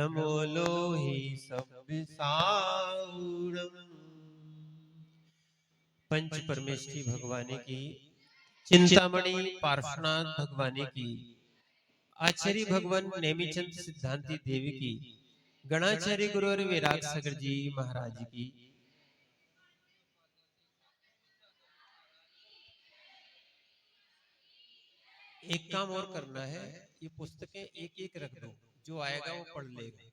नमो लोहि सब्बिसाऊणम्। पंच परमेष्ठी भगवाने की, चिंतामणि पार्श्वनाथ भगवाने की, आचार्य भगवान नेमिचंद सिद्धांती देवी की, गणाचार्य गुरु और विराग सागर जी महाराज की। एक काम और करना है, ये पुस्तकें एक एक रख दो, जो आएगा वो पढ़ लेगा,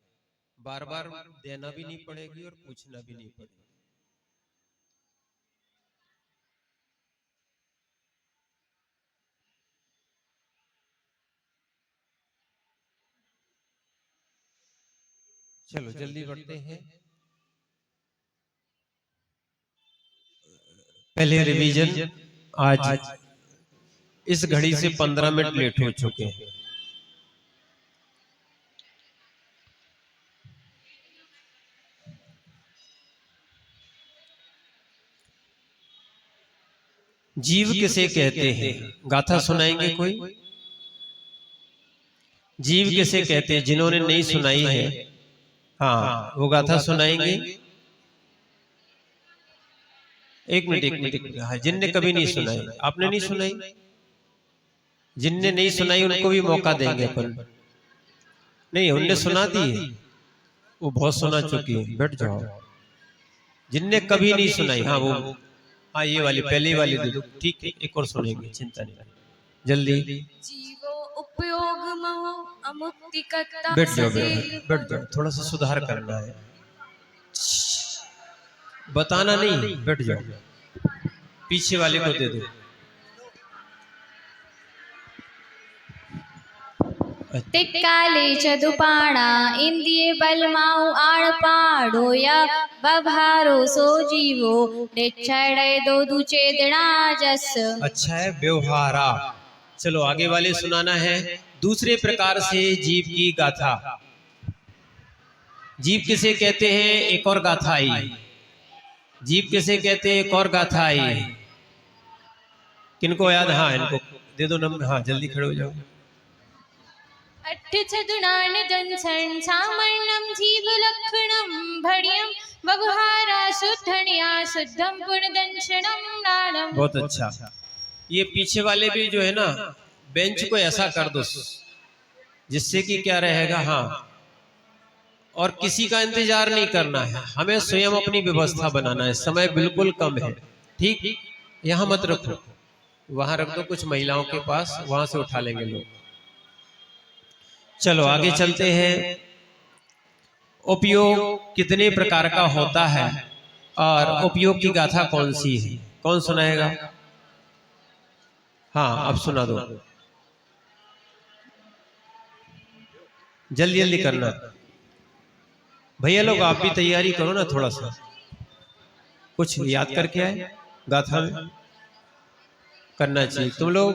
बार बार देना भी नहीं पड़ेगी और पूछना भी नहीं पड़ेगा। चलो जल्दी बढ़ते हैं। पहले रिवीजन, आज इस घड़ी से 15 मिनट लेट हो चुके हैं। जीव किसे कहते हैं, गाथा सुनाएंगे कोई? जीव किसे कहते हैं? जिन्होंने नहीं सुनाई है, हाँ वो गाथा सुनाएंगे। एक मिनट, हाँ जिनने कभी नहीं सुनाई, आपने नहीं सुनाई, जिनने नहीं सुनाई उनको भी मौका देंगे अपन। नहीं उनने सुना दी है, वो बहुत सुना चुकी है, बैठ जाओ। जिनने कभी नहीं सुनाई, हाँ वो, हाँ ये वाली पहली वाली दे दो, ठीक है एक और सुनेंगे, चिंता नहीं, जल्दी। जीवो उपयोग महो अमुक्ति करता। बैठ जाओ बैठ जाओ, थोड़ा सा सुधार करना है, बताना नहीं, बैठ जाओ। पीछे वाले को दे दो। तिक्काले चदुपाणा इंद्रिय बलमाऊ आड़ पाड़ो या बभारो सो जीवो डिच्छड़े दो दुचेदना जस। अच्छा है, व्यवहारा। चलो आगे वाले सुनाना है दूसरे प्रकार से जीव की गाथा। जीव किसे कहते हैं, एक और गाथा आई। जीव किसे कहते हैं, एक और गाथा आई। किनको याद? हाँ इनको दे दो नंबर, हाँ जल्दी खड़े हो जाओ। अट्ठ चतुनान दंसन सामन्नम जीव लक्षणम भड़ियम व्यवहारा शुद्धनिया शुद्धम पुनर्दंशनम नानम। बहुत अच्छा। ये पीछे वाले भी जो है ना, बेंच को ऐसा कर दो जिससे कि क्या रहेगा, हाँ और किसी का इंतजार नहीं करना है, हमें स्वयं अपनी व्यवस्था बनाना है। समय बिल्कुल कम है, ठीक? यहाँ मत रखो, वहां रख दो कुछ महिलाओं के पास, वहां से उठा लेंगे लोग। चलो आगे चलते हैं। उपयोग कितने प्रकार का होता है और उपयोग की गाथा कौन सी है? कौन सुनाएगा? हाँ अब सुना दो, जल्दी जल्दी करना। भैया लोग आप भी तैयारी करो ना, थोड़ा सा कुछ याद करके आए, गाथा में करना चाहिए तुम लोग,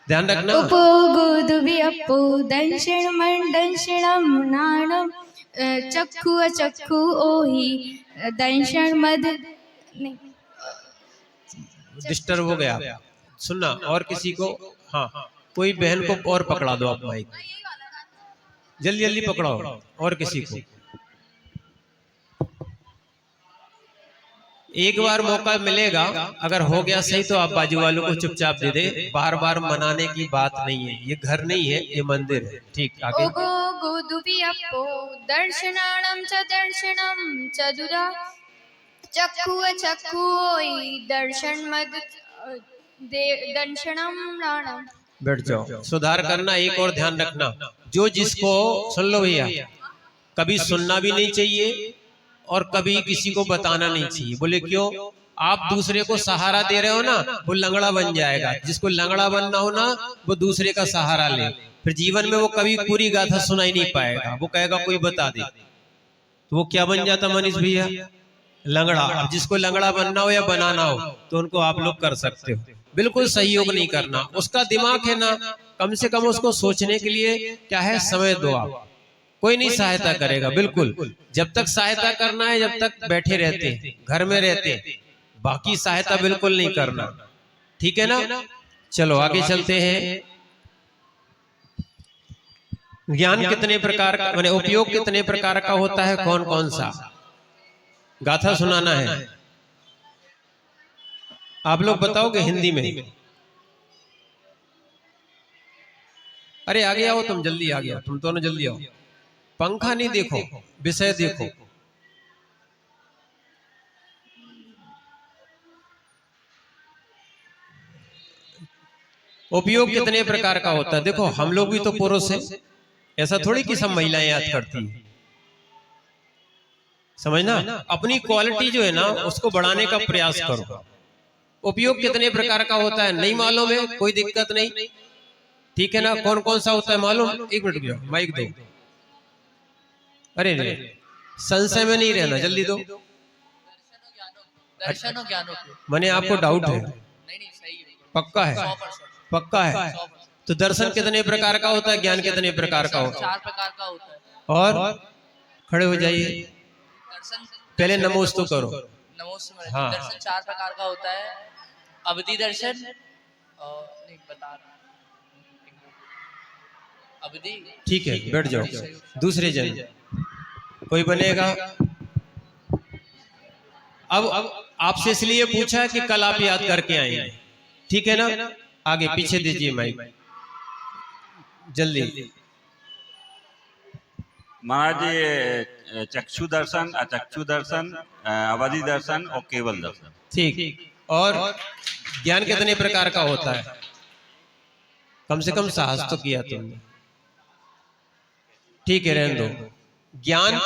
ध्यान रखना। उपगुदुव्यपो दंशण मंडंशणम नाणम चक्षु अचक्षु ओहि दंशण मद। डिस्टर्ब हो गया, सुनना। और किसी को, हाँ कोई बहन को और पकड़ा दो आप माइक, जल्दी जल्दी पकड़ाओ। और किसी को एक बार मौका मिलेगा, अगर हो गया सही तो आप बाजू वालों को चुपचाप दे दे। बार बार मनाने की बात नहीं है, ये घर नहीं है, ये मंदिर है, ठीक? आगे। ओगो गोदुव्यपो दर्शनाणम च दर्शनम चदुरा चक्षु अचक्षु ओहि दर्शन मद दंशनम नाणम। बैठ जाओ, सुधार करना। एक और ध्यान रखना, जो जिसको, सुन लो भैया, कभी सुनना भी नहीं चाहिए और कभी किसी को बताना नहीं चाहिए। बोले क्यों? आप दूसरे को सहारा दे रहे हो ना, वो लंगड़ा बन जाएगा। जिसको लंगड़ा बनना हो ना, वो दूसरे का सहारा ले, फिर जीवन में वो कभी पूरी गाथा सुनाई नहीं पाएगा। वो कहेगा कोई बता दे, तो वो क्या बन जाता मनीष भैया? लंगड़ा। अब जिसको लंगड़ा बनना हो या बनाना हो तो उनको आप लोग कर सकते हो, बिल्कुल सहयोग नहीं करना। उसका दिमाग है ना, कम से कम उसको सोचने के लिए क्या है, समय दो आप। कोई नहीं सहायता करेगा, बिल्कुल। जब तक सहायता करना है, जब तक बैठे रहते घर में रहते, बाकी सहायता बिल्कुल नहीं करना, ठीक है ना? चलो आगे चलते हैं। ज्ञान कितने प्रकार का, माने उपयोग कितने प्रकार का होता है, कौन कौन सा? गाथा सुनाना है, आप लोग बताओगे हिंदी में। अरे आगे आओ, तुम जल्दी आ गया, तुम दोनों जल्दी आओ। पंखा नहीं देखो, विषय देखो। उपयोग कितने प्रकार का होता है? देखो हम लोग भी तो पुरुष हैं, ऐसा थोड़ी कि सब महिलाएं याद करती हैं। समझना, अपनी क्वालिटी जो है ना उसको बढ़ाने का प्रयास करो। उपयोग कितने प्रकार का होता है नहीं मालूम है, कोई दिक्कत नहीं, ठीक है ना। कौन कौन सा होता है मालूम? एक मिनट भैया माइक दो। अरे रे, संशय में नहीं रहना, जल्दी दो। दर्शन और ज्ञानों के मैंने आपको डाउट है? नहीं सही है, पक्का है? 100%। पक्का है? तो दर्शन कितने प्रकार का होता है, ज्ञान कितने प्रकार का होता है? 4 प्रकार का होता है। और खड़े हो जाइए, दर्शन पहले नमोस्तु करो। नमोस्तु। हाँ। दर्शन 4 प्रकार का होता है। अवधि दर्शन और नहीं बता रहा, अवधि। ठीक है, बैठ जाओ। दूसरे जन कोई बनेगा? अब आपसे इसलिए पूछा कि कल आप याद करके आएंगे, ठीक है ना। आगे पीछे दीजिए माइक, जल्दी। महाराज ये चक्षु दर्शन, अचक्षु दर्शन, अवधि दर्शन और केवल दर्शन। ठीक। और ज्ञान कितने प्रकार का होता है? कम से कम साहस तो किया तुमने, ठीक है, रहने दो। ज्ञान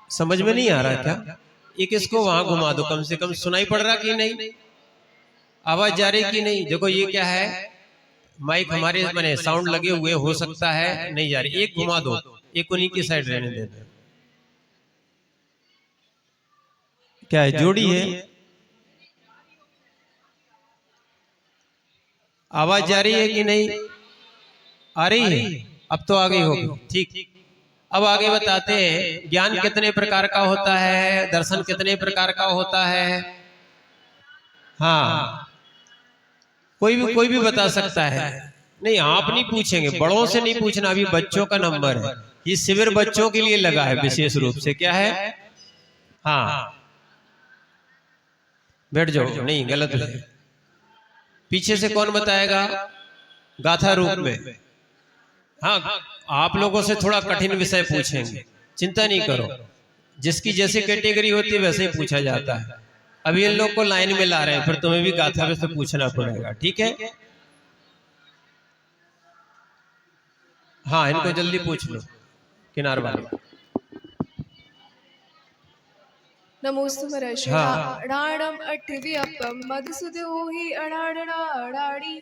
समझ में नहीं आ रहा क्या? एक इसको वहां घुमा दो, कम से कम सुनाई पड़ रहा कि नहीं, आवाज जा रही कि नहीं? देखो ये क्या है, माइक हमारे मैंने साउंड लगे हुए, हो सकता है नहीं जा रही। एक घुमा दो, एक उन्हीं की साइड रहने देना। क्या है, जोड़ी है? आवाज जा रही है कि नहीं आ रही है? अब तो आ गई होगी, ठीक। अब आगे बताते हैं, ज्ञान कितने प्रकार का होता है, दर्शन कितने प्रकार का होता है। हाँ, कोई भी बता सकता है। नहीं, आप नहीं पूछेंगे, बड़ों से नहीं पूछना, अभी बच्चों का नंबर है। ये शिविर बच्चों के लिए लगा है विशेष रूप से। क्या है? हाँ, बैठ जाओ। नहीं, गलत है। पीछे से कौन बताएगा? गाथा रूप में। हाँ, आप लोगों से थोड़ा कठिन विषय पूछेंगे, चिंता नहीं करो। जिसकी जैसी कैटेगरी होती है वैसे ही पूछा जाता है। अभी इन लोग को लाइन में ला रहे हैं, फिर तुम्हें भी गाथा में से पूछना पड़ेगा, ठीक है। हाँ, इनको जल्दी पूछ लो, किनार वाले। नमोस्तु महाराज। हाँ। अडाणम अठव्यपम मधुसूदोहि अडाडणा अडाड़ी,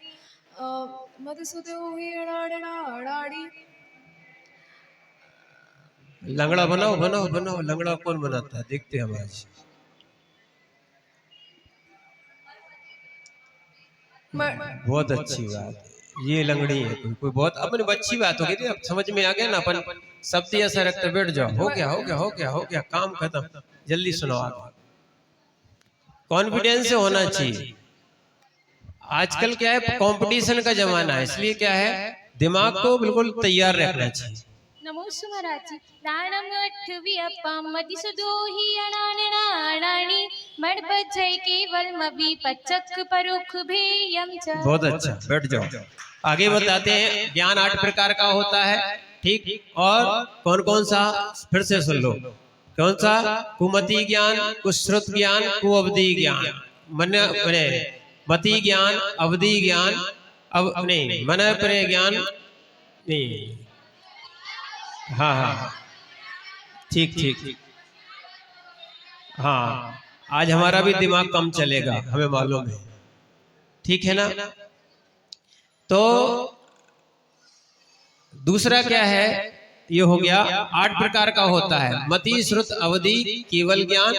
मधुसूदोहि अडाडणा अडाड़ी। लंगड़ा बनाओ बनाओ बनाओ, लंगड़ा कौन बनाता है, देखते हम आज। बहुत अच्छी बात है, ये लंगड़ी है कोई बहुत अपनी अच्छी बात हो गई। अब समझ में आ गया ना, अपन शब्द ऐसा रखते बैठ जाओ। हो गया हो गया हो गया हो गया, काम खत्म। जल्दी सुनाओ आगे। कॉन्फिडेंस से होना चाहिए। आजकल क्या है, कंपटीशन का जमाना है, इसलिए क्या है, दिमाग को बिल्कुल तैयार रखना चाहिए। नमोस्तु महाराज। दानम अठव्यपम मधुसूदोहि अडाडणा अडाड़ी, मणपजय केवल मवि पचक परोख भेयम च। बहुत अच्छा, बैठ जाओ। आगे बताते हैं, ज्ञान 8 प्रकार का होता है, ठीक। और कौन कौन सा, फिर से सुन लो। कौन सा? कुमति ज्ञान, कुश्रुत ज्ञान, कुअवधि ज्ञान। मति ज्ञान, अवधि ज्ञान, नहीं मन पर ज्ञान नहीं। हाँ हाँ, ठीक ठीक। हाँ, आज हमारा भी दिमाग कम चलेगा, हमें मालूम है, ठीक है ना। तो दूसरा क्या है, ये हो गया 8 प्रकार का होता है। मति, श्रुत, अवधि, केवल ज्ञान,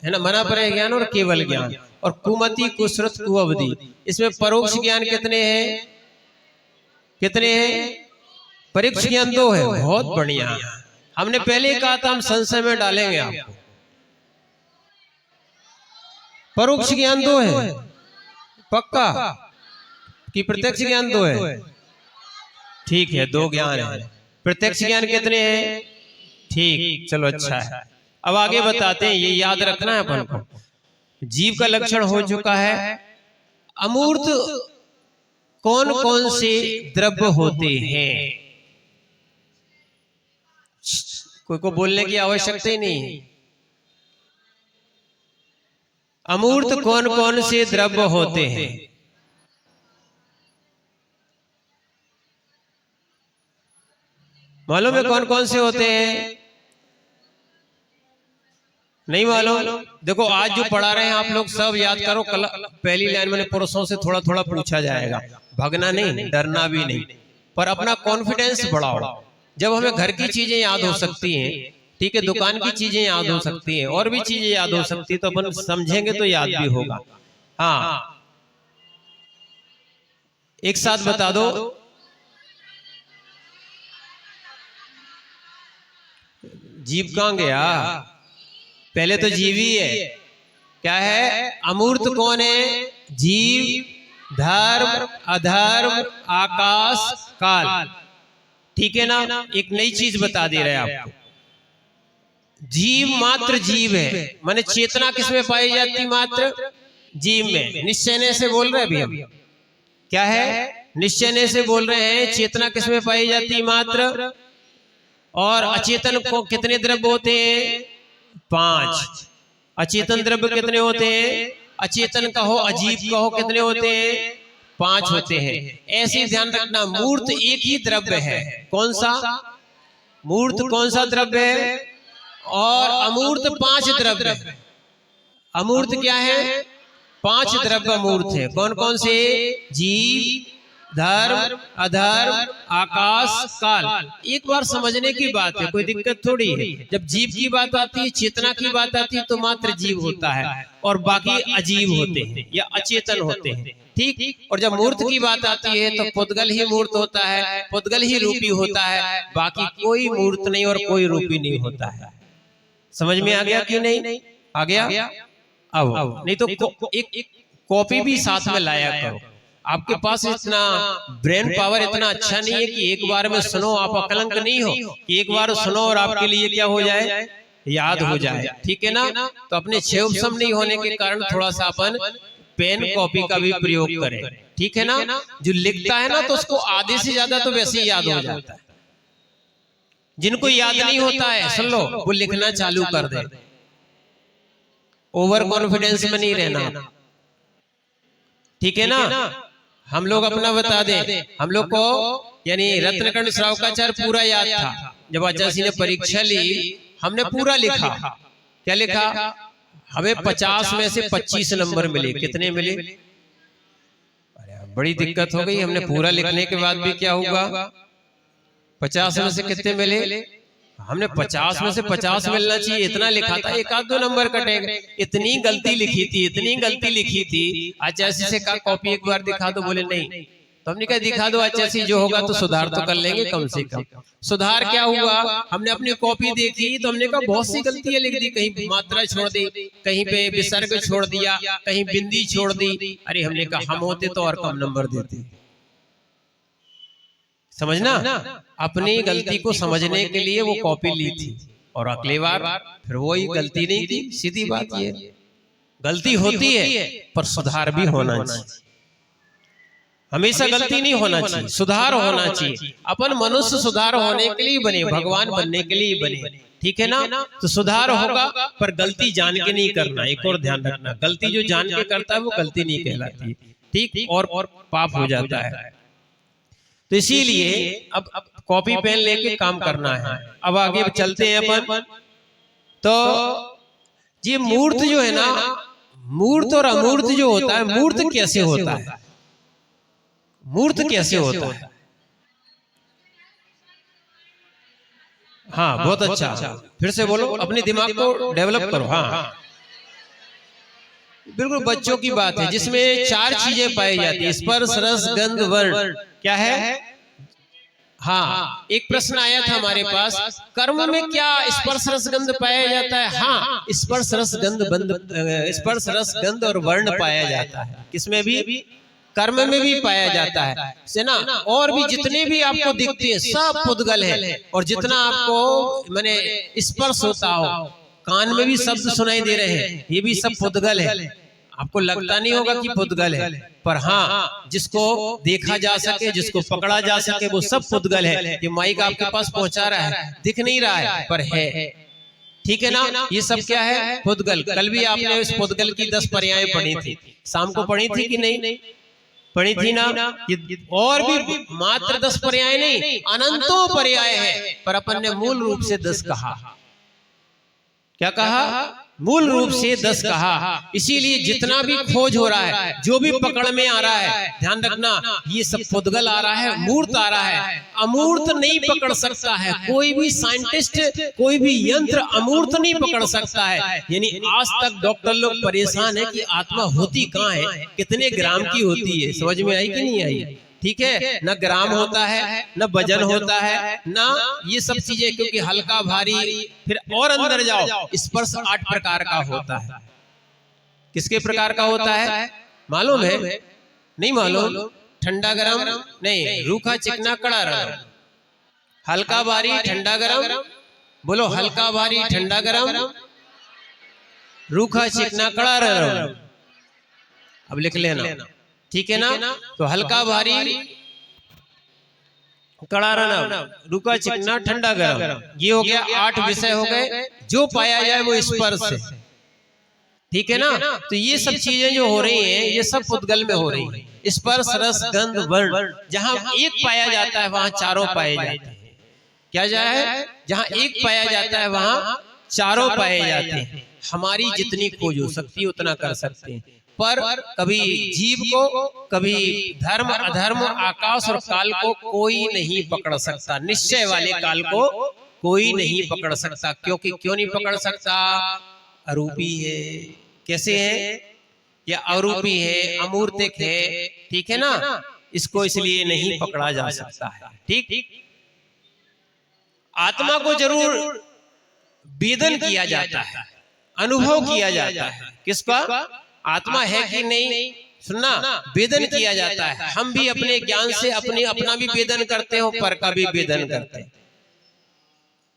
है ना, मना पर ज्ञान और केवल ज्ञान। और कुमति, कुश्रुत, कुअवधि। इसमें परोक्ष ज्ञान कितने हैं? कितने हैं? परोक्ष ज्ञान 2 है। बहुत बढ़िया, हमने पहले कहा था हम संशय में डालेंगे आपको। परोक्ष ज्ञान 2 है, पक्का कि प्रत्यक्ष ज्ञान 2 है? ठीक है, 2 ज्ञान है। प्रत्यक्ष ज्ञान कितने हैं? ठीक, चलो अच्छा है। अब आगे बताते हैं, ये याद रखना है अपन को। जीव का लक्षण हो चुका है। अमूर्त कौन कौन से द्रव्य होते हैं? कोई को बोलने की आवश्यकता ही नहीं है। अमूर्त कौन कौन से द्रव्य होते हैं? मालूम है कौन कौन से होते हैं? नहीं मालूम? देखो आज जो पढ़ा रहे हैं आप लोग सब याद करो। कल पहली लाइन में पुरुषों से थोड़ा थोड़ा पूछा जाएगा। भागना नहीं, डरना भी नहीं, पर अपना कॉन्फिडेंस बढ़ाओ। जब हमें घर की चीजें याद हो सकती हैं, ठीक है, दुकान की चीजें याद हो सकती हैं, और भी चीजें याद हो सकती है, तो अपन समझेंगे तो याद भी होगा। हाँ, एक साथ बता दो। जीव कहां गया? पहले तो जीव ही है। क्या है? अमूर्त कौन है? जीव, धर्म, अधर्म, आकाश, काल। ठीक है ना? एक नई चीज बता दे रहे हैं आपको। जीव मात्र जीव है, माने चेतना किसमें पाई जाती? मात्र जीव में। निश्चय से बोल रहे अभी हम। क्या है? निश्चय से बोल रहे हैं। चेतना किसमें पाई जाती? मात्र। और अचेतन को कितने द्रव्य होते हैं? 5। अचेतन द्रव्य कितने होते हैं? अचेतन कहो, अजीब कहो, कितने होते हैं? 5 होते हैं। ऐसे ध्यान रखना, मूर्त एक ही द्रव्य है। कौन सा? मूर्त कौन सा द्रव्य है? और अमूर्त 5 द्रव्य है। अमूर्त क्या है? 5 द्रव्य अमूर्त है। कौन कौन से? जीव, धर्म, अधर्म, आकाश, काल। एक बार समझने की बात है, कोई दिक्कत थोड़ी है। जब जीव की बात आती है, चेतना की बात आती है, तो मात्र जीव होता है और बाकी अजीव होते हैं या अचेतन होते हैं। ठीक। और जब मूर्त की बात आती है तो पुद्गल ही मूर्त होता है, पुद्गल ही रूपी होता है, बाकी कोई मूर्त नहीं और कोई रूपी नहीं होता है। समझ में आ गया कि नहीं? आ गया? अब नहीं तो एक कॉपी भी साथ में लाया करो। आपके पास इतना ब्रेन पावर इतना अच्छा नहीं है कि एक बार में सुनो, आप अकलंक नहीं हो कि एक बार सुनो और आपके लिए क्या हो जाए? याद हो जाए। ठीक है ना? तो अपने क्षेपसम नहीं होने के कारण थोड़ा सा अपन पेन कॉपी का भी प्रयोग करें। ठीक है ना? जो लिखता है ना तो उसको आधे से ज्यादा तो वैसे ही याद हो जाता है। जिनको याद नहीं होता है, सुन लो, वो लिखना चालू कर दे। ओवर कॉन्फिडेंस में नहीं रहना। ठीक है ना? हम लोग अपना बता दें, हम लोग को यानी रत्नकर्ण श्रावकाचार्य पूरा याद था। जब आचार्य ने परीक्षा ली, हमने पूरा लिखा। क्या लिखा? हमें 50 में से 25 नंबर मिले। कितने मिले? अरे बड़ी दिक्कत हो गई। हमने पूरा लिखने के बाद भी क्या हुआ? 50 में से कितने मिले? हमने 50 में से 50 मिलना चाहिए, इतना लिखा था, 1-2 नंबर कटेंगे। इतनी गलती लिखी थी, इतनी गलती लिखी थी। आचार्य से कहा कॉपी एक बार दिखा दो, बोले नहीं। तो हमने कहा दिखा दो आचार्य, जो होगा तो सुधार तो कर लेंगे कम से कम। सुधार क्या हुआ? हमने अपनी कॉपी देखी तो हमने कहा बहुत सी गलतियां लिख दी। कहीं मात्रा छोड़ दी, कहीं पे विसर्ग छोड़ दिया, कहीं बिंदी छोड़ दी। अरे हमने कहा हम होते तो और कम नंबर देते। समझना? अपनी गलती को समझने के लिए वो कॉपी ली थी और अगली बार फिर वही गलती नहीं की। सीधी बात ये, गलती होती है पर सुधार भी होना चाहिए। हमेशा गलती नहीं होना चाहिए, सुधार होना चाहिए। अपन मनुष्य सुधार होने के लिए बने, भगवान बनने के लिए बने। ठीक है ना? तो सुधार होगा पर गलती जान के नहीं करना। एक और ध्यान रखना, गलती जो जान के करता है वो गलती नहीं कहलाती। ठीक, और पाप हो जाता है। तो इसीलिए अब कॉपी पेन लेके काम करना है। अब आगे चलते हैं अपन। तो ये मूर्त जो है ना, मूर्त और अमूर्त जो होता है, मूर्त कैसे होता है? मूर्त कैसे होता है? हाँ, बहुत अच्छा। फिर से बोलो, अपने दिमाग को डेवलप करो। हाँ, बिल्कुल बच्चों की बात है, जिसमें 4 चीजें पाई जाती है, स्पर्श, रस, गंध, वर्ण। क्या है? हाँ, एक प्रश्न आया था हमारे पास, कर्म में क्या स्पर्श, रस, गंध पाया जाता है? हाँ, स्पर्श, रस, गंध और वर्ण पाया जाता है। किसमें भी? कर्म में भी पाया जाता है से ना, और भी जितने भी आपको दिखते हैं सब पुद्गल है। और जितना आपको माने स्पर्श होता हो, कान में भी शब्द सुनाई दे रहे हैं, ये भी सब पुद्गल है। आपको लगता नहीं होगा कि पुद्गल है, पर हाँ जिसको देखा जा सके, जिसको पकड़ा जा सके, वो सब पुद्गल है। ये माइक आपके पास पहुंचा रहा है, दिख नहीं रहा है पर है, ठीक है ना। ये सब क्या है? पुद्गल। कल भी आपने उस पुद्गल की 10 पर्याय पढ़ी थी, शाम को पढ़ी थी कि नहीं पढ़ी थी ना। और भी मात्र 10 पर्याय नहीं, अनंतों पर्याय है, पर अपन ने मूल रूप से 10 कहा। क्या कहा? मूल रूप से 10 कहा। इसीलिए जितना भी खोज हो रहा है, जो भी पकड़ में आ रहा है, ध्यान रखना ये सब पुद्गल आ रहा है, मूर्त आ रहा है। अमूर्त नहीं पकड़ सकता है कोई भी साइंटिस्ट, कोई भी यंत्र अमूर्त नहीं पकड़ सकता है। यानी आज तक डॉक्टर लोग परेशान है कि आत्मा होती कहाँ है, कितने ग्राम की होती है। समझ में आई कि नहीं आई? ठीक है, न ग्राम होता है, न वजन होता है, न ये सब चीजें, क्योंकि हल्का भारी। फिर और अंदर जाओ, स्पर्श 8 प्रकार का होता है। किसके प्रकार का होता है मालूम है? नहीं मालूम? ठंडा गरम नहीं, रूखा चिकना कड़ा रगड़, हल्का भारी ठंडा गरम, बोलो हल्का भारी ठंडा गरम, रूखा चिकना कड़ा रगड़। अब लिख लेना, ठीक है ना। तो हल्का भारी कड़ा रगड़, रूखा चिकना ठंडा गरम, ये हो गया 8 विषय हो गए। जो पाया जाए वो स्पर्श है, ठीक है ना। तो ये सब चीजें जो हो रही हैं, ये सब पुद्गल में हो रही है। स्पर्श रस गंध वर्ण, जहां एक पाया जाता है वहां चारों पाए जाते हैं। क्या जाए? जहां एक पाया जाता है वहां चारों पाए जाते हैं। हमारी जितनी खोज हो सकती है उतना कर सकते हैं, पर कभी जीव को, कभी धर्म अधर्म, आकाश और काल को कोई नहीं पकड़ सकता। निश्चय वाले काल को कोई नहीं पकड़ सकता। क्योंकि क्यों नहीं पकड़ सकता? अरूपी है। कैसे है? या अरूपी है, अमूर्तिक है, ठीक है ना। इसको इसलिए नहीं पकड़ा जा सकता है। ठीक, आत्मा को जरूर वेदन किया जाता है, अनुभव किया जाता है। किसका? आत्मा है कि नहीं, सुनना, वेदन किया जाता है। हम भी अपने ज्ञान से अपना भी वेदन करते हो, पर का भी वेदन करते हैं।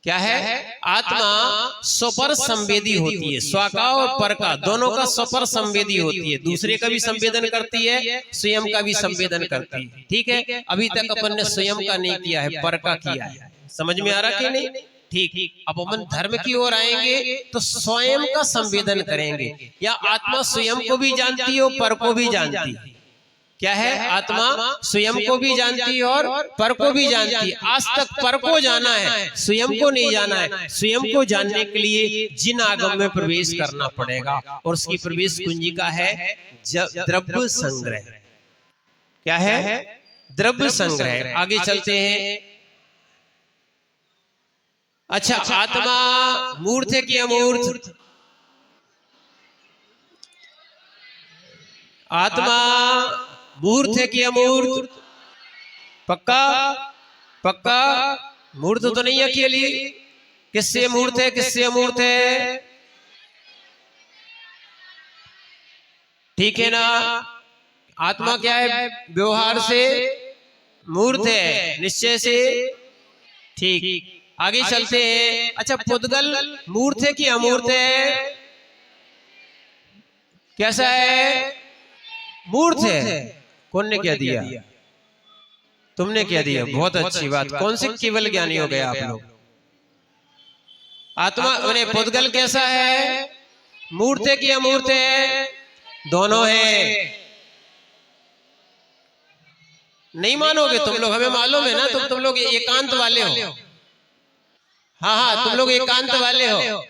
क्या है? आत्मा स्वपर संवेदी होती है, स्व का और पर का दोनों का स्वपर संवेदी होती है। दूसरे का भी संवेदन करती है, स्वयं का भी संवेदन करती है। ठीक है, अभी तक अपन ने स्वयं का नहीं किया है, पर का किया है। समझ में आ रहा कि नहीं? ठीक, अब अपन धर्म की ओर आएंगे तो स्वयं का संवेदन करेंगे। या आत्मा स्वयं को भी जानती है, पर को भी जानती है। क्या है? आत्मा स्वयं को भी जानती है और पर को भी जानती है। आज तक पर को जाना है, स्वयं को नहीं जाना है। स्वयं को जानने के लिए जिन आगम में प्रवेश करना पड़ेगा, और उसकी प्रवेश कुंजिका है द्रव्य संग्रह। क्या है? द्रव्य संग्रह। आगे चलते हैं। अच्छा, आत्मा मूर्त है कि अमूर्त? आत्मा मूर्त है कि अमूर्त? पक्का? पक्का मूर्त तो नहीं अकेली। किससे मूर्त है, किससे अमूर्त है? ठीक है ना। आत्मा क्या है? व्यवहार से मूर्त है, निश्चय से। ठीक, आगे चलते हैं। अच्छा, पुद्गल मूर्त है कि अमूर्त है? कैसा है? मूर्त है। कौन ने क्या दिया? तुमने क्या दिया? बहुत अच्छी बात। कौन से केवल ज्ञानी हो गए आप लोग? आत्मा मैंने पुद्गल कैसा है? मूर्त है कि अमूर्त है? दोनों है। नहीं मानोगे तुम लोग, हमें मालूम है ना। तुम लोग एकांत वाले हो। हाँ, तुम लोग एकांत वाले हो।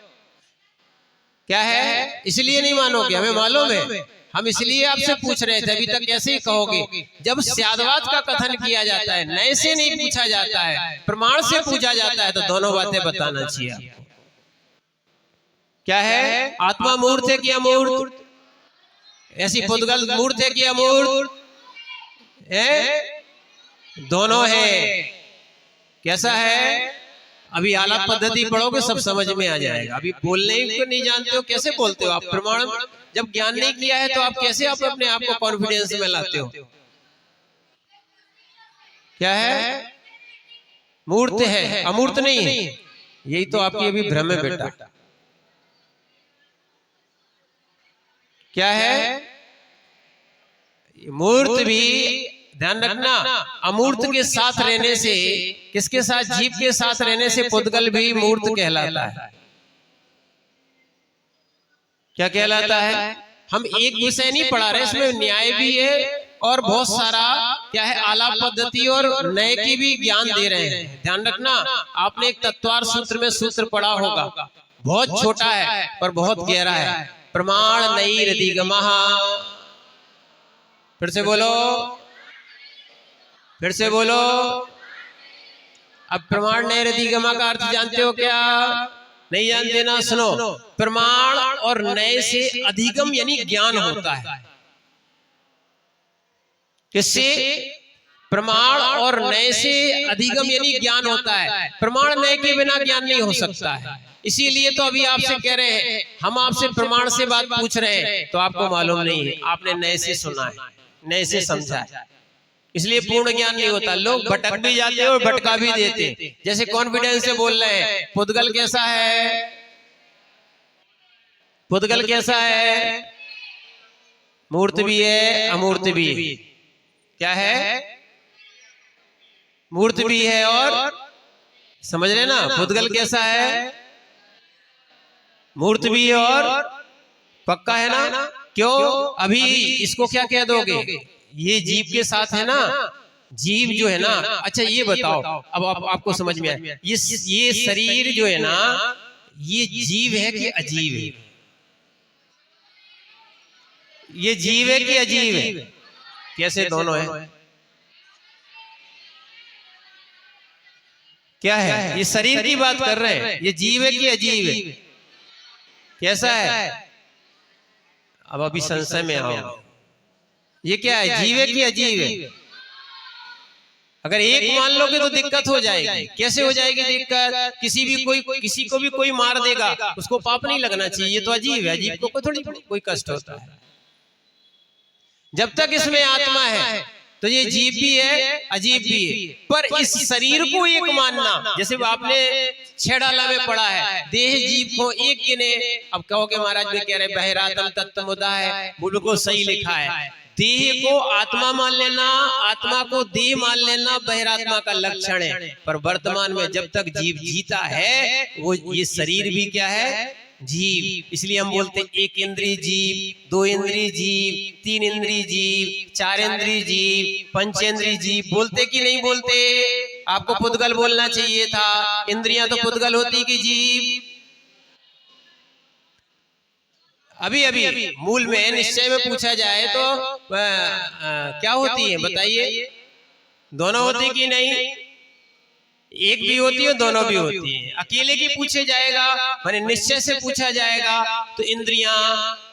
क्या है? इसलिए नहीं मानोगे, हमें मालूम है। हम इसलिए आपसे पूछ रहे थे, अभी तक कैसे ही कहोगे? जब स्यादवाद का कथन किया जाता है, नए से नहीं पूछा जाता है, प्रमाण से पूछा जाता है, तो दोनों बातें बताना चाहिए आपको। क्या है? आत्मा मूर्त है कि अमूर्त? ऐसी पुद्गल मूर्त है कि अमूर्त है? दोनों है। कैसा है? अभी आलाप पद्धति पढ़ोगे सब समझ में आ जाएगा। अभी बोलने को नहीं जानते हो, कैसे बोलते हो आप? प्रमाण जब ज्ञान नहीं किया है तो आप कैसे अपने आप को कॉन्फिडेंस में लाते हो? क्या है? मूर्त है, अमूर्त नहीं है। यही तो आपकी अभी भ्रम है बेटा। क्या है? मूर्त भी ध्यान रखना, अमूर्त के साथ रहने से, किसके साथ? जीव के साथ रहने से पुद्गल भी मूर्त कहलाता है। क्या कहलाता है? हम एक विषय नहीं पढ़ा रहे, इसमें न्याय भी है और बहुत सारा क्या है, आलाप पद्धति और नए की भी ज्ञान दे रहे हैं। ध्यान रखना, आपने एक तत्वार सूत्र में सूत्र पढ़ा होगा, बहुत छोटा है पर बहुत गहरा है। प्रमाण नई रदिगमः, फिर से बोलो, फिर से बोलो। अब प्रमाण नए रदिगमः का अर्थ जानते हो क्या? नहीं जानते ना, सुनो। प्रमाण और नए से अधिगम यानी ज्ञान होता है। किससे? प्रमाण और नए से अधिगम यानी ज्ञान होता है। प्रमाण नए के बिना ज्ञान नहीं हो सकता है। इसीलिए तो अभी आपसे कह रहे हैं, हम आपसे प्रमाण से बात पूछ रहे हैं तो आपको मालूम नहीं है, आपने नए से सुना है, नए से समझा है, इसलिए पूर्ण ज्ञान नहीं होता। लोग भटक भी जाते और भटका भी देते। जैसे कॉन्फिडेंस से बोल रहे हैं, पुद्गल कैसा है? पुद्गल कैसा है? मूर्त भी है, अमूर्त भी। क्या है? मूर्त भी है और समझ रहे ना, पुद्गल कैसा है? मूर्त भी है और पक्का है ना? क्यों? अभी इसको क्या कह दोगे? ये जीव के साथ है ना, जीव जो है ना। अच्छा ये बताओ, अब आपको समझ में आया, ये शरीर जो है ना, ये जीव है कि अजीव है? ये जीव है कि अजीव है? कैसे? दोनों है। क्या है? ये शरीर की बात कर रहे हैं, ये जीव है कि अजीव है? कैसा है? अब अभी संशय में आओ, ये क्या है? जीव है कि अजीव है? अगर एक मान लोगे तो दिक्कत हो जाएगी। कैसे हो जाएगी दिक्कत? किसी को भी कोई मार देगा, उसको पाप नहीं लगना चाहिए, ये तो अजीब है। अजीब को थोड़ी कोई कष्ट होता है। जब तक इसमें आत्मा है तो ये जीव भी है, अजीब भी है। पर इस शरीर को एक मानना, जैसे आपने छेड़ाला में पढ़ा है, देह जीव को एक गिने। अब कहोगे महाराज भी कह रहे बहिरातम तत्त्वमुदा है, बिल्कुल सही लिखा है। देह को आत्मा मान लेना, आत्मा को देह मान लेना बहिरात्मा का लक्षण है। पर वर्तमान में जब तक जीव जीता है, वो ये शरीर भी क्या है? जीव। इसलिए हम बोलते हैं एक इंद्रिय जीव, दो इंद्रिय जीव, तीन इंद्रिय जीव, चार इंद्रिय जीव, पंचेंद्रिय जीव। बोलते कि नहीं बोलते? आपको पुद्गल बोलना चाहिए था। इंद्रियां तो पुद्गल होती कि जीव? अभी मूल में निश्चय में पूछा जाए तो क्या होती है बताइए? दोनों होती कि नहीं? एक भी होती है, दोनों भी होती है। अकेले की पूछे जाएगा, माने निश्चय से पूछा जाएगा तो इंद्रियां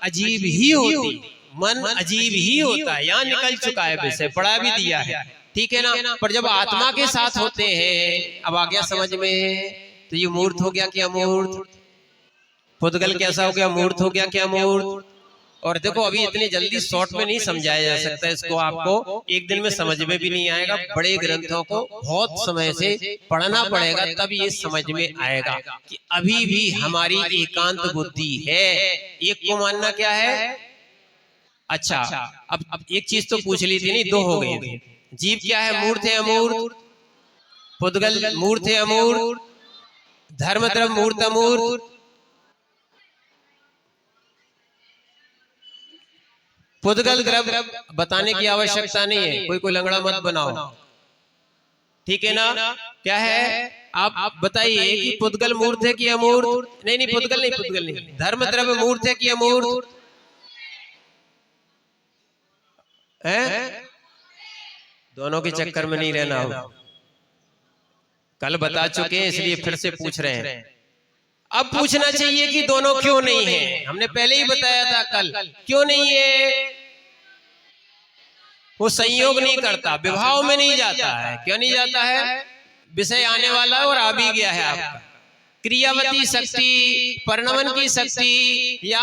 अजीब ही होती, मन अजीब ही होता है। यहाँ निकल चुका है, विषय पढ़ा भी दिया है, ठीक है ना। पर जब आत्मा के साथ होते हैं, अब आ गया समझ में, तो ये मूर्त हो गया कि अमूर्त? पुद्गल कैसा हो गया? मूर्त हो गया कि अमूर्त? और देखो अभी इतनी जल्दी शॉर्ट में नहीं समझाया जा सकता इसको, आपको एक दिन में समझ में भी नहीं आएगा। बड़े ग्रंथों को बहुत समय से पढ़ना पड़ेगा, तब ये समझ में आएगा कि अभी भी हमारी एकांत बुद्धि है। एक को मानना क्या है? अच्छा, अब एक चीज तो पूछ ली थी, नहीं दो हो गई। जीव क्या है? मूर्त है अमूर्त? पुद्गल मूर्त है अमूर्त? धर्म तरफ मूर्त अमूर्त? पुद्गल द्रव्य बताने की आवश्यकता नहीं है, कोई लंगड़ा मत बनाओ, ठीक है ना। क्या है? आप बताइए कि पुद्गल मूर्त है कि अमूर्त? नहीं, पुद्गल नहीं, धर्म द्रव्य मूर्त है कि अमूर्त है? दोनों के चक्कर में नहीं रहना हो। कल बता चुके हैं, इसलिए फिर से पूछ रहे हैं। अब पूछना चाहिए कि दोनों क्यों नहीं है। हमने पहले ही बताया था कल, क्यों नहीं है? वो संयोग नहीं करता, विभाव में नहीं जाता है। क्यों नहीं जाता है? विषय आने वाला है और आ भी गया है आपका। क्रियावती शक्ति, परिणमन की शक्ति, या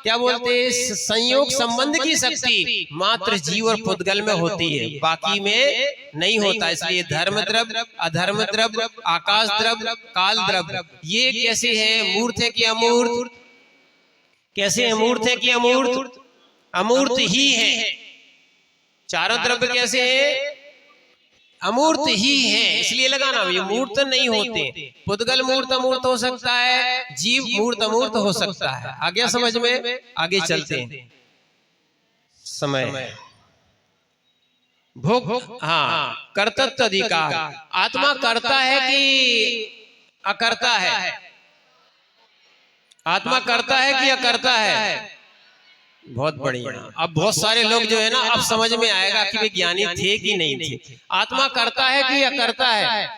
क्या बोलते हैं संयोग संबंध की शक्ति मात्र जीव और पुद्गल में होती है, बाकी में नहीं होता। इसलिए धर्म द्रव्य, अधर्म द्रव्य, आकाश द्रव्य, काल द्रव्य, ये कैसे है, मूर्त है कि अमूर्त? कैसे है, मूर्त है कि अमूर्त? अमूर्त ही है। चारों द्रव्य कैसे है, अमूर्त ही है, इसलिए लगाना, ये मूर्त नहीं होते। पुद्गल मूर्त अमूर्त हो सकता है, जीव मूर्त अमूर्त हो सकता है। आ गया समझ में? आगे चलते हैं। समय भोग, हाँ, कर्तृत्व अधिकार। आत्मा करता है कि अकर्ता है? आत्मा करता है कि अकर्ता है? बहुत बढ़िया। अब बहुत सारे लोग जो है ना, अब समझ में आएगा कि वे ज्ञानी थे कि नहीं थे। आत्मा करता है कि अकर्ता है?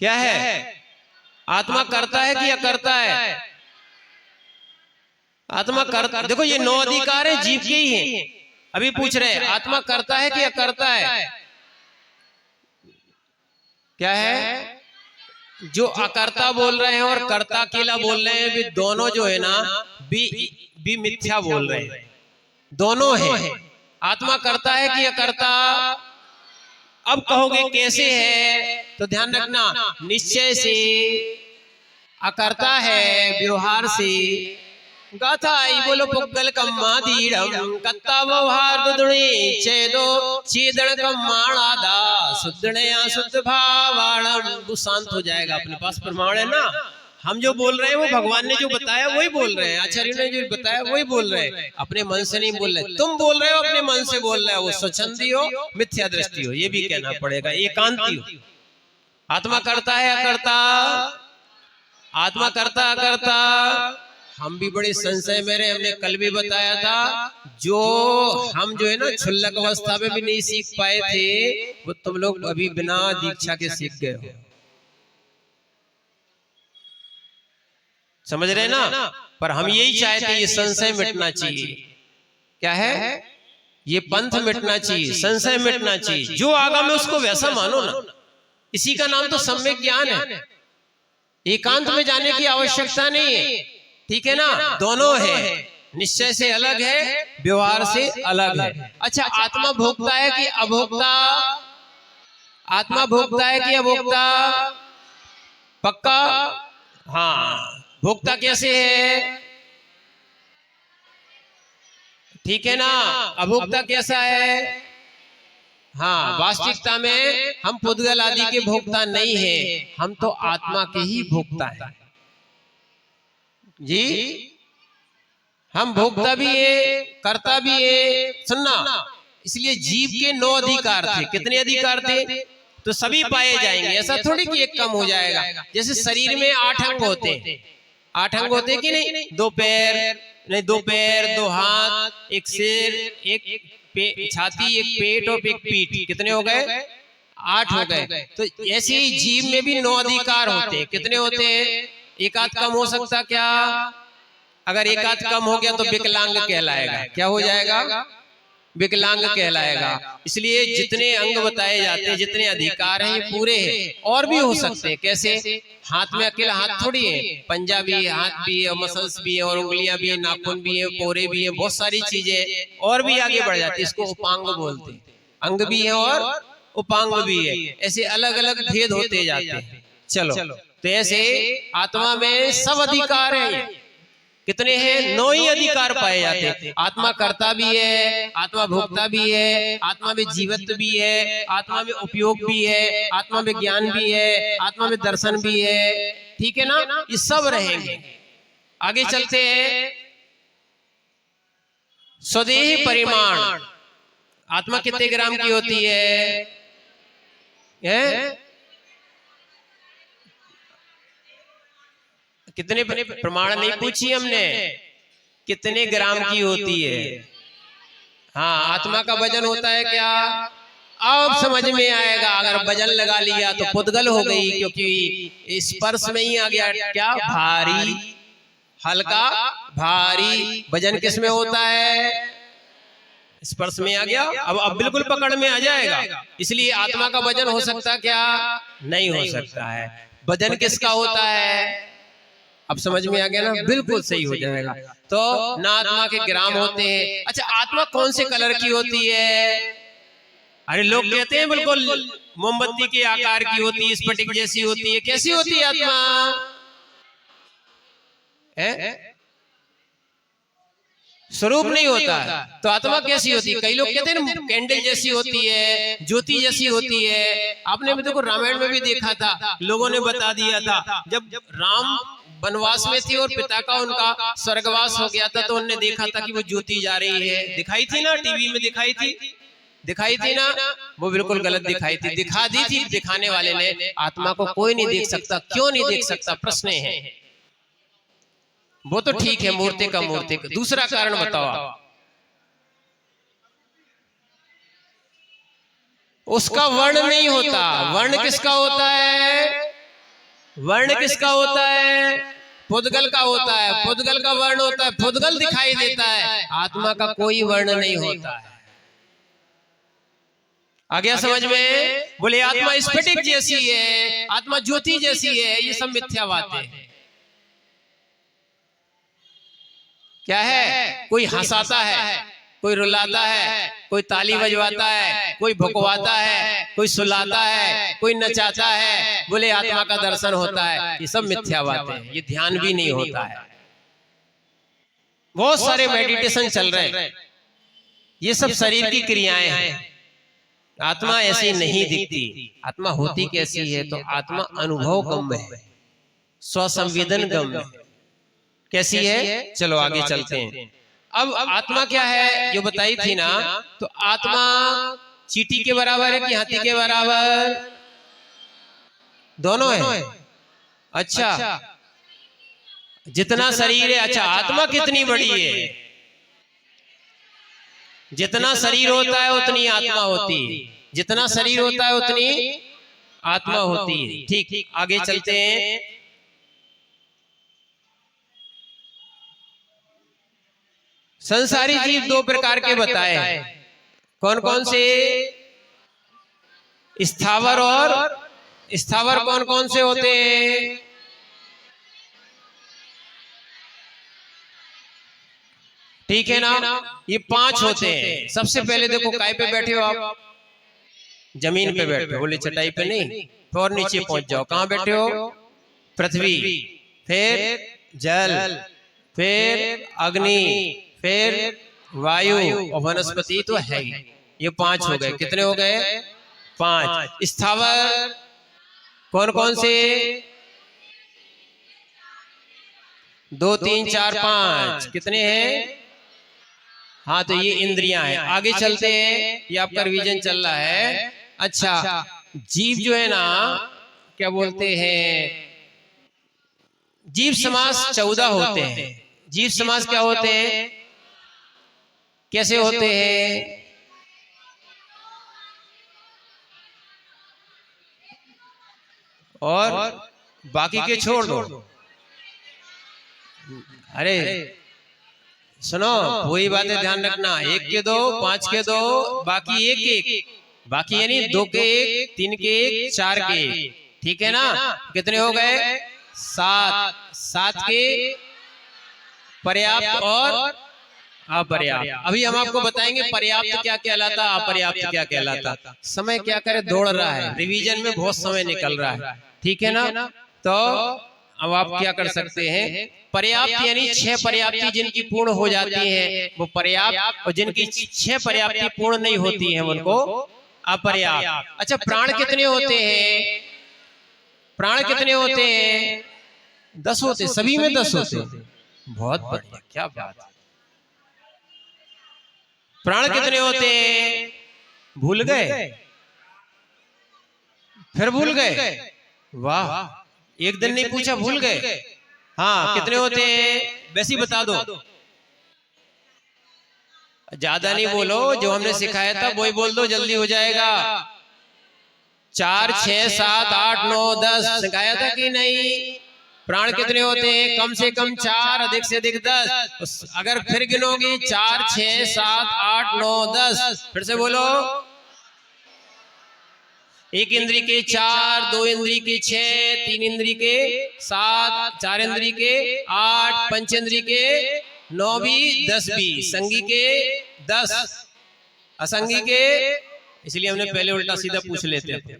क्या है, आत्मा करता है कि अकर्ता है? आत्मा करता, देखो ये 9 अधिकार है जीव के ही हैं। अभी पूछ रहे हैं आत्मा करता है कि अकर्ता है? क्या है, जो अकर्ता बोल रहे हैं और कर्ता अकेला बोल रहे हैं, वे दोनों जो है ना भी मिथ्या बोल रहे हैं, दोनों हैं। आत्मा करता है कि अकर्ता? अब कहोगे कैसे है, तो ध्यान रखना, निश्चय से अकर्ता है, व्यवहार से गाथा आई बोलो पुग्गल कम्मा दीड़म कत्ता व्यवहार दुदुणी छेदो छेदन कम्माणादा शुद्धणया शुद्ध भावाणम। वो शांत हो जाएगा, अपने पास प्रमाण है ना। हम जो बोल रहे हैं वो भगवान ने जो बताया वही बोल रहे हैं, आचार्य ने जो बताया वही बोल रहे हैं, अपने मन से नहीं बोल रहे। तुम बोल रहे हो अपने मन से बोल रहे हो, वो स्वच्छंदी हो, मिथ्या दृष्टि हो, ये भी कहना पड़ेगा, एकांती हो। आत्मा करता है अकर्ता? आत्मा करता अकर्ता? हम भी बड़े संशय में रहे। हमने कल भी बताया था, जो हम जो है ना क्षुल्लक अवस्था में भी नहीं सीख पाए थे, वो तुम लोग अभी बिना दीक्षा के सीख गए हो। समझ रहे ना? पर हम यही चाहते हैं, ये संशय मिटना चाहिए। क्या है, ये पंथ मिटना चाहिए, संशय मिटना चाहिए। जो आगम है उसको वैसा मानो ना, इसी का नाम तो सम्यक ज्ञान है। एकांत में जाने की आवश्यकता नहीं है, ठीक है ना। दोनों है, निश्चय से अलग है, व्यवहार से अलग है। अच्छा, आत्मा भोगता है कि अभोक्ता? आत्मा भोगता है कि अभोक्ता? पक्का? हाँ, भोक्ता कैसे है, ठीक है ना। अभोक्ता कैसा है? हाँ, वास्तविकता में हम पुद्गल आदि के भोक्ता नहीं है, हम तो आत्मा के ही भोक्ता है जी। हम भोक्ता भी है, कर्ता भी है। सुनना, इसलिए जीव के 9 अधिकार थे। कितने अधिकार थे? तो सभी पाए जाएंगे, ऐसा थोड़ी कि एक कम हो जाएगा। जैसे शरीर में 8 अंग होते हैं, 8 अंग होते कि नहीं? 2 पैर, नहीं 2 पैर, 2 हाथ, एक सिर, एक छाती, एक पेट और एक पीठ। कितने हो गए? 8 हो गए। तो ऐसे ही जीव में भी 9 अधिकार होते हैं। कितने होते हैं? एक आध कम हो सकता क्या? अगर एक आध कम हो गया तो विकलांग कहलाएगा। क्या हो जाएगा? विकलांग कहलाएगा। इसलिए जितने अंग बताए जाते हैं, जितने अधिकार हैं, ये पूरे हैं। और भी हो सकते हैं। कैसे? हाथ में अकेला हाथ थोड़ी है, पंजा भी है, हाथ भी है, मसल्स भी है, और उंगलियां भी है, नाखून भी है, पोरे भी है, बहुत सारी चीजें और भी आगे बढ़ जाती है। इसको उपांग बोलते हैं। अंग भी है और उपांग भी है, ऐसे अलग अलग भेद होते जाते हैं। चलो, तो ऐसे आत्मा में सब अधिकार है। कितने हैं? 9 ही अधिकार पाए जाते हैं। आत्मा कर्ता भी है, आत्मा भोक्ता भी है, आत्मा में जीवत्व भी है, आत्मा में उपयोग भी है, आत्मा में ज्ञान भी है, आत्मा में दर्शन भी है, ठीक है ना। ये सब रहेंगे। आगे चलते हैं। स्वदेही परिमाण, आत्मा कितने ग्राम की होती है? कितने प्रमाण नहीं पूछी हमने, कितने ग्राम की होती है? हाँ, आत्मा का वजन होता है क्या? अब समझ में आएगा। अगर वजन लगा लिया तो पुद्गल हो गई, क्योंकि स्पर्श में ही आ गया। क्या? भारी, हल्का, भारी। वजन किस में होता है? स्पर्श में आ गया, अब बिल्कुल पकड़ में आ जाएगा। इसलिए आत्मा का वजन हो सकता क्या? नहीं हो सकता है। वजन किसका होता है? अब समझ में आ गया ना, बिल्कुल सही हो जाएगा। तो ना आत्मा के ग्राम होते हैं। अच्छा, आत्मा कौन से कलर की होती है? अरे लोग कहते हैं बिल्कुल मोमबत्ती के आकार की होती है, स्फटिक जैसी होती है। कैसी होती है आत्मा? स्वरूप नहीं होता है तो आत्मा कैसी होती है? कई लोग कहते हैं ना कैंडल जैसी होती है, ज्योति जैसी होती है। आपने भी देखो रामायण में भी देखा था, लोगों ने बता दिया था, जब राम वनवास में थी और पिता का उनका स्वर्गवास हो गया था, तो उन्होंने देखा था कि वो ज्योति जा रही है। दिखाई थी ना, टीवी में दिखाई थी ना, वो बिल्कुल गलत दिखाई थी, दिखा दी थी दिखाने वाले ने। आत्मा को कोई नहीं देख सकता। क्यों नहीं देख सकता? प्रश्न है। वो तो ठीक है, मूर्ति का मूर्ति का। दूसरा कारण बताओ आप। उसका वर्ण नहीं होता। वर्ण किसका होता है? वर्ण किसका होता है? पुद्गल का होता है। पुद्गल का वर्ण होता है, पुद्गल दिखाई देता है। आत्मा का कोई वर्ण नहीं होता है। आ गया समझ में? बोले आत्मा स्फटिक जैसी है, आत्मा ज्योति जैसी है, ये सब मिथ्या बातें हैं। क्या है? कोई हंसाता है, कोई रुलाता है, कोई ताली बजवाता है, कोई भुकवाता है, कोई सुलाता है, कोई नचाता है। बोले आत्मा का दर्शन होता है। ये सब मिथ्या बातें हैं। ये ध्यान भी नहीं होता है। बहुत सारे मेडिटेशन चल रहे हैं, ये सब शरीर की क्रियाएं हैं। आत्मा ऐसी नहीं दिखती। आत्मा होती कैसी है? तो आत्मा अनुभव गम्य है, स्वसंवेदन गम्य है। कैसी है? चलो आगे चलते हैं। अब आत्मा क्या है जो बताई थी ना, तो आत्मा चींटी के बराबर है कि हाथी के बराबर? दोनों है। अच्छा, जितना शरीर है। अच्छा, आत्मा कितनी बड़ी है? जितना शरीर होता है उतनी आत्मा होती है। जितना शरीर होता है उतनी आत्मा होती है। ठीक, आगे चलते हैं। संसारी जीव दो प्रकार के बताए हैं। कौन कौन से? स्थावर और स्थावर कौन कौन से होते हैं? ठीक है ना, ये 5 होते हैं। सबसे पहले देखो, काय पे बैठे हो आप? जमीन पे बैठे हो। बोले चटाई पे नहीं, तो और नीचे पहुंच जाओ। कहां बैठे हो? पृथ्वी, फिर जल, फिर अग्नि, फिर वायु और वनस्पति तो है ही। ये 5 हो गए। कितने हो गए? 5। स्थावर कौन कौन से? 2 3 4 5। कितने हैं? हाँ, तो ये इंद्रियां हैं। आगे चलते हैं, ये आपका रिवीजन चल रहा है। अच्छा, जीव जो है ना, क्या बोलते हैं, जीव समास 14 होते हैं। जीव समास क्या होते हैं? कैसे होते हैं? और बाकी के छोड़ दो। अरे सुनो, वही बातें ध्यान रखना। 1 के 2, 5 के 2, बाकी 1 1। बाकी यानी 2 के 1, 3 के 1, 4 के 1। ठीक है ना? कितने हो गए? 7। 7 के पर्याप्त और अपर्याप्त। अभी हम आपको बताएंगे पर्याप्त क्या कहलाता, अपर्याप्त क्या कहलाता। समय क्या करे, दौड़ रहा है, रिवीजन में बहुत समय निकल रहा है। ठीक है ना? तो अब आप क्या कर सकते हैं? पर्याप्त यानी 6 पर्याप्ति जिनकी पूर्ण हो जाती है वो पर्याप्त, और जिनकी 6 पर्याप्ति पूर्ण नहीं होती है उनको अपर्याप्त। अच्छा, प्राण कितने होते हैं? प्राण कितने होते हैं? 10 होते। सभी में 10 होते। बहुत बढ़िया, क्या बात है। प्राण कितने होते हैं? भूल गए? फिर भूल गए? वाह, एक दिन नहीं पूछा, भूल गए। हाँ, कितने होते हैं? वैसे ही बता दो, ज्यादा नहीं बोलो। जो हमने सिखाया था वही बोल दो, जल्दी हो जाएगा। 4 6 7 8 9 10 सिखाया था कि नहीं? प्राण कितने होते हैं? कम से कम 4, अधिक से अधिक 10। अगर फिर गिनोगे 4, 6, 7, 8, 9, 10, फिर से बोलो। एक इंद्री के 4, 2 इंद्री के 6, 3 इंद्री के 7, 4 इंद्री के 8, 5 इंद्री के 9 भी 10 भी, संगी के 10, असंगी के, इसलिए हमने पहले उल्टा सीधा पूछ लेते थे।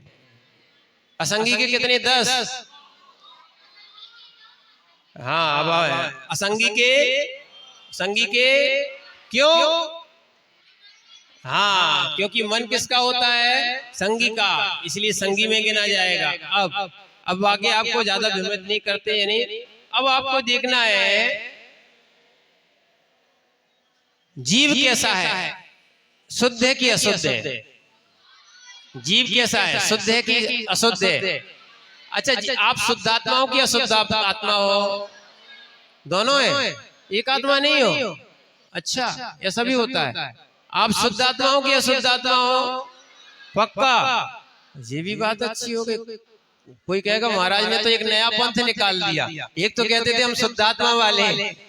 असंगी के कितने? 10। हाँ, अब असंगी के, संगी के क्यों? हाँ, क्योंकि मन किसका होता है? संगी का, इसलिए संगी में गिना जाएगा। अब आगे आपको ज्यादा भ्रमित नहीं करते, यानी अब आपको देखना है जीव कैसा है, शुद्ध है कि अशुद्ध है? जीव कैसा है, शुद्ध है कि अशुद्ध है? अच्छा, आप शुद्धात्मा हो कि अशुद्ध आत्मा हो? दोनों है, एक आत्मा नहीं हो। अच्छा, ऐसा भी होता है। आप शुद्ध आत्मा हो कि अशुद्ध आत्मा हो? पक्का? ये भी बात अच्छी हो गई। कोई कहेगा महाराज ने तो एक नया पंथ निकाल दिया, एक तो कहते थे हम शुद्धात्मा वाले,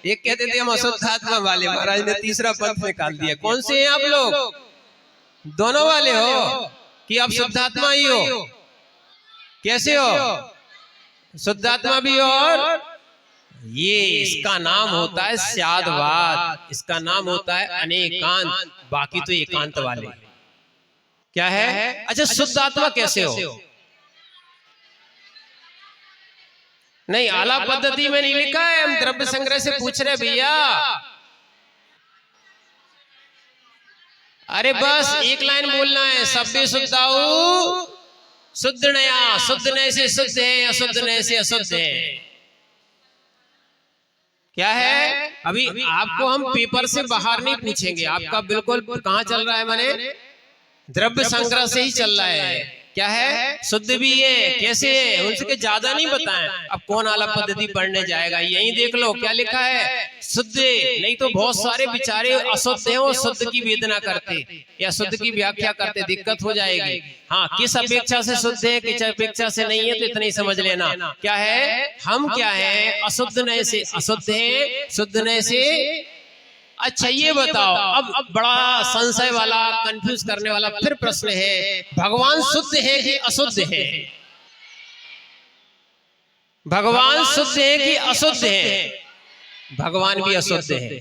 एक कहते थे हम अशुद्धात्मा वाले, महाराज ने तीसरा पंथ निकाल दिया। कौन से हैं आप लोग? दोनों वाले हो कि आप शुद्धात्मा ही हो? कैसे हो? शुद्धात्मा भी हो। और ये इसका नाम होता है स्यादवाद, इसका नाम होता है अनेकांत, बाकी तो एकांत वाले। क्या है? अच्छा, शुद्ध आत्मा कैसे हो? नहीं, आला पद्धति में नहीं लिखा है, हम द्रव्य संग्रह से पूछ रहे भैया। अरे बस एक लाइन बोलना है, सभ्य शुद्धाऊ शुद्ध नया, शुद्ध नए से शुद्ध है, अशुद्ध नए से अशुद्ध है। क्या है? अभी आपको हम पेपर से बाहर नहीं पूछेंगे, आपका बिल्कुल कहाँ चल रहा है, माने द्रव्य संग्रह से ही चल रहा है। क्या है? शुद्ध भी है, कैसे है, उनसे ज्यादा नहीं बताएं। अब कौन आला पद्धति पढ़ने जाएगा? यही देख लो क्या लिखा है, शुद्ध। नहीं तो बहुत सारे बेचारे अशुद्ध हैं, वो शुद्ध की वेदना करते या शुद्ध की व्याख्या करते, दिक्कत हो जाएगी। हाँ, किस अपेक्षा से शुद्ध है, किस अपेक्षा से नहीं है, तो इतना ही समझ लेना। क्या है? हम क्या है? अशुद्ध नए से अशुद्ध है, शुद्ध नए से। अच्छा, ये बताओ, अब बड़ा संशय वाला, कंफ्यूज करने वाला फिर प्रश्न है, भगवान शुद्ध है कि अशुद्ध है? भगवान शुद्ध है कि अशुद्ध है? भगवान भी अशुद्ध है।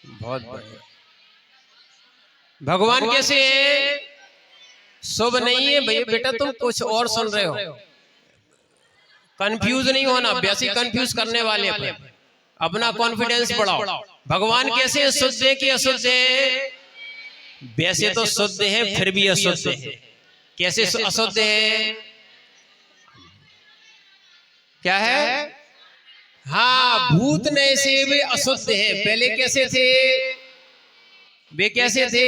बहुत बढ़िया। भगवान कैसे है? शुभ नहीं है भैया, बेटा तुम कुछ और सुन रहे हो, कंफ्यूज नहीं होना। वैसे कंफ्यूज करने वाले अपना कॉन्फिडेंस बढ़ाओ। भगवान कैसे शुद्ध है कि अशुद्ध है? वैसे तो शुद्ध है, फिर भी अशुद्ध है। कैसे अशुद्ध है? क्या है? हाँ, भूत नए से वे अशुद्ध है। पहले कैसे थे? वे कैसे थे?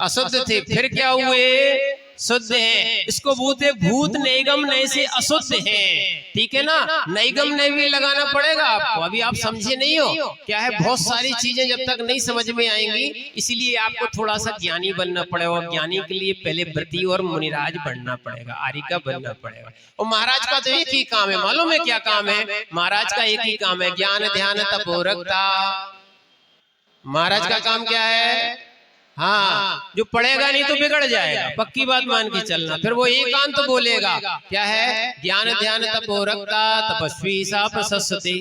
अशुद्ध थे, फिर क्या हुए? शुद्ध है। इसको बोलते भूत नैगम नए से अशुद्ध है। ठीक है ना? नैगम नए भी लगाना पड़ेगा आपको, अभी आप समझे नहीं हो। क्या है? बहुत सारी चीजें जब तक नहीं समझ में आएंगी, इसलिए आपको थोड़ा सा ज्ञानी बनना पड़ेगा। ज्ञानी के लिए पहले व्रती और मुनिराज बनना पड़ेगा, आरिका बनना पड़ेगा। और महाराज का तो एक ही काम है, मालूम है क्या काम है? महाराज का एक ही काम है, ज्ञान ध्यान तपोरक्ता। महाराज का काम क्या है? हाँ, जो पढ़ेगा नहीं तो बिगड़ जाएगा, पक्की बात मान के चलना। फिर वो एकांत तो बोलेगा। क्या है? ज्ञान ध्यान तपोरक्ता तपस्वी सा प्रशस्ते।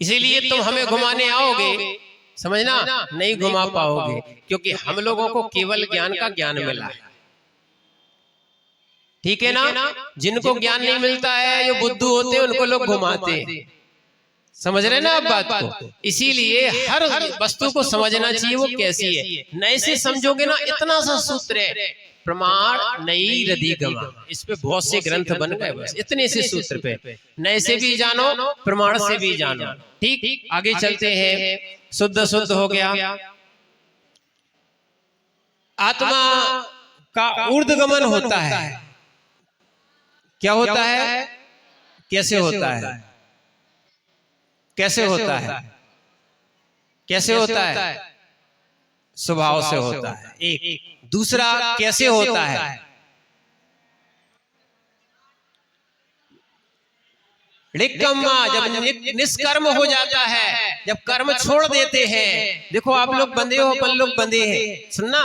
इसीलिए तुम हमें घुमाने आओगे, समझना, नहीं घुमा पाओगे, क्योंकि हम लोगों को केवल ज्ञान का ज्ञान मिला है। ठीक है ना? जिनको ज्ञान नहीं मिलता है, जो बुद्धू होते हैं, उनको लोग घुमाते हैं। समझ रहे ना आप बात को? इसीलिए हर वस्तु को समझना चाहिए वो कैसी है। नए से समझोगे ना, इतना सा सूत्र है, प्रमाण नई रधिगमा, इस पे बहुत से ग्रंथ बन गए। बस इतने से सूत्र पे नए से भी जानो, प्रमाण से भी जानो। ठीक, आगे चलते हैं। शुद्ध शुद्ध हो गया। आत्मा का ऊर्ध्वगमन होता है। क्या होता है? कैसे होता है? कैसे होता है? कैसे होता है? स्वभाव से होता है। एक दूसरा कैसे होता है? निकम्मा जब निष्कर्म हो जाता है, जब कर्म छोड़ देते हैं। देखो आप लोग बंधे हो, अपन लोग बंधे हैं, सुनना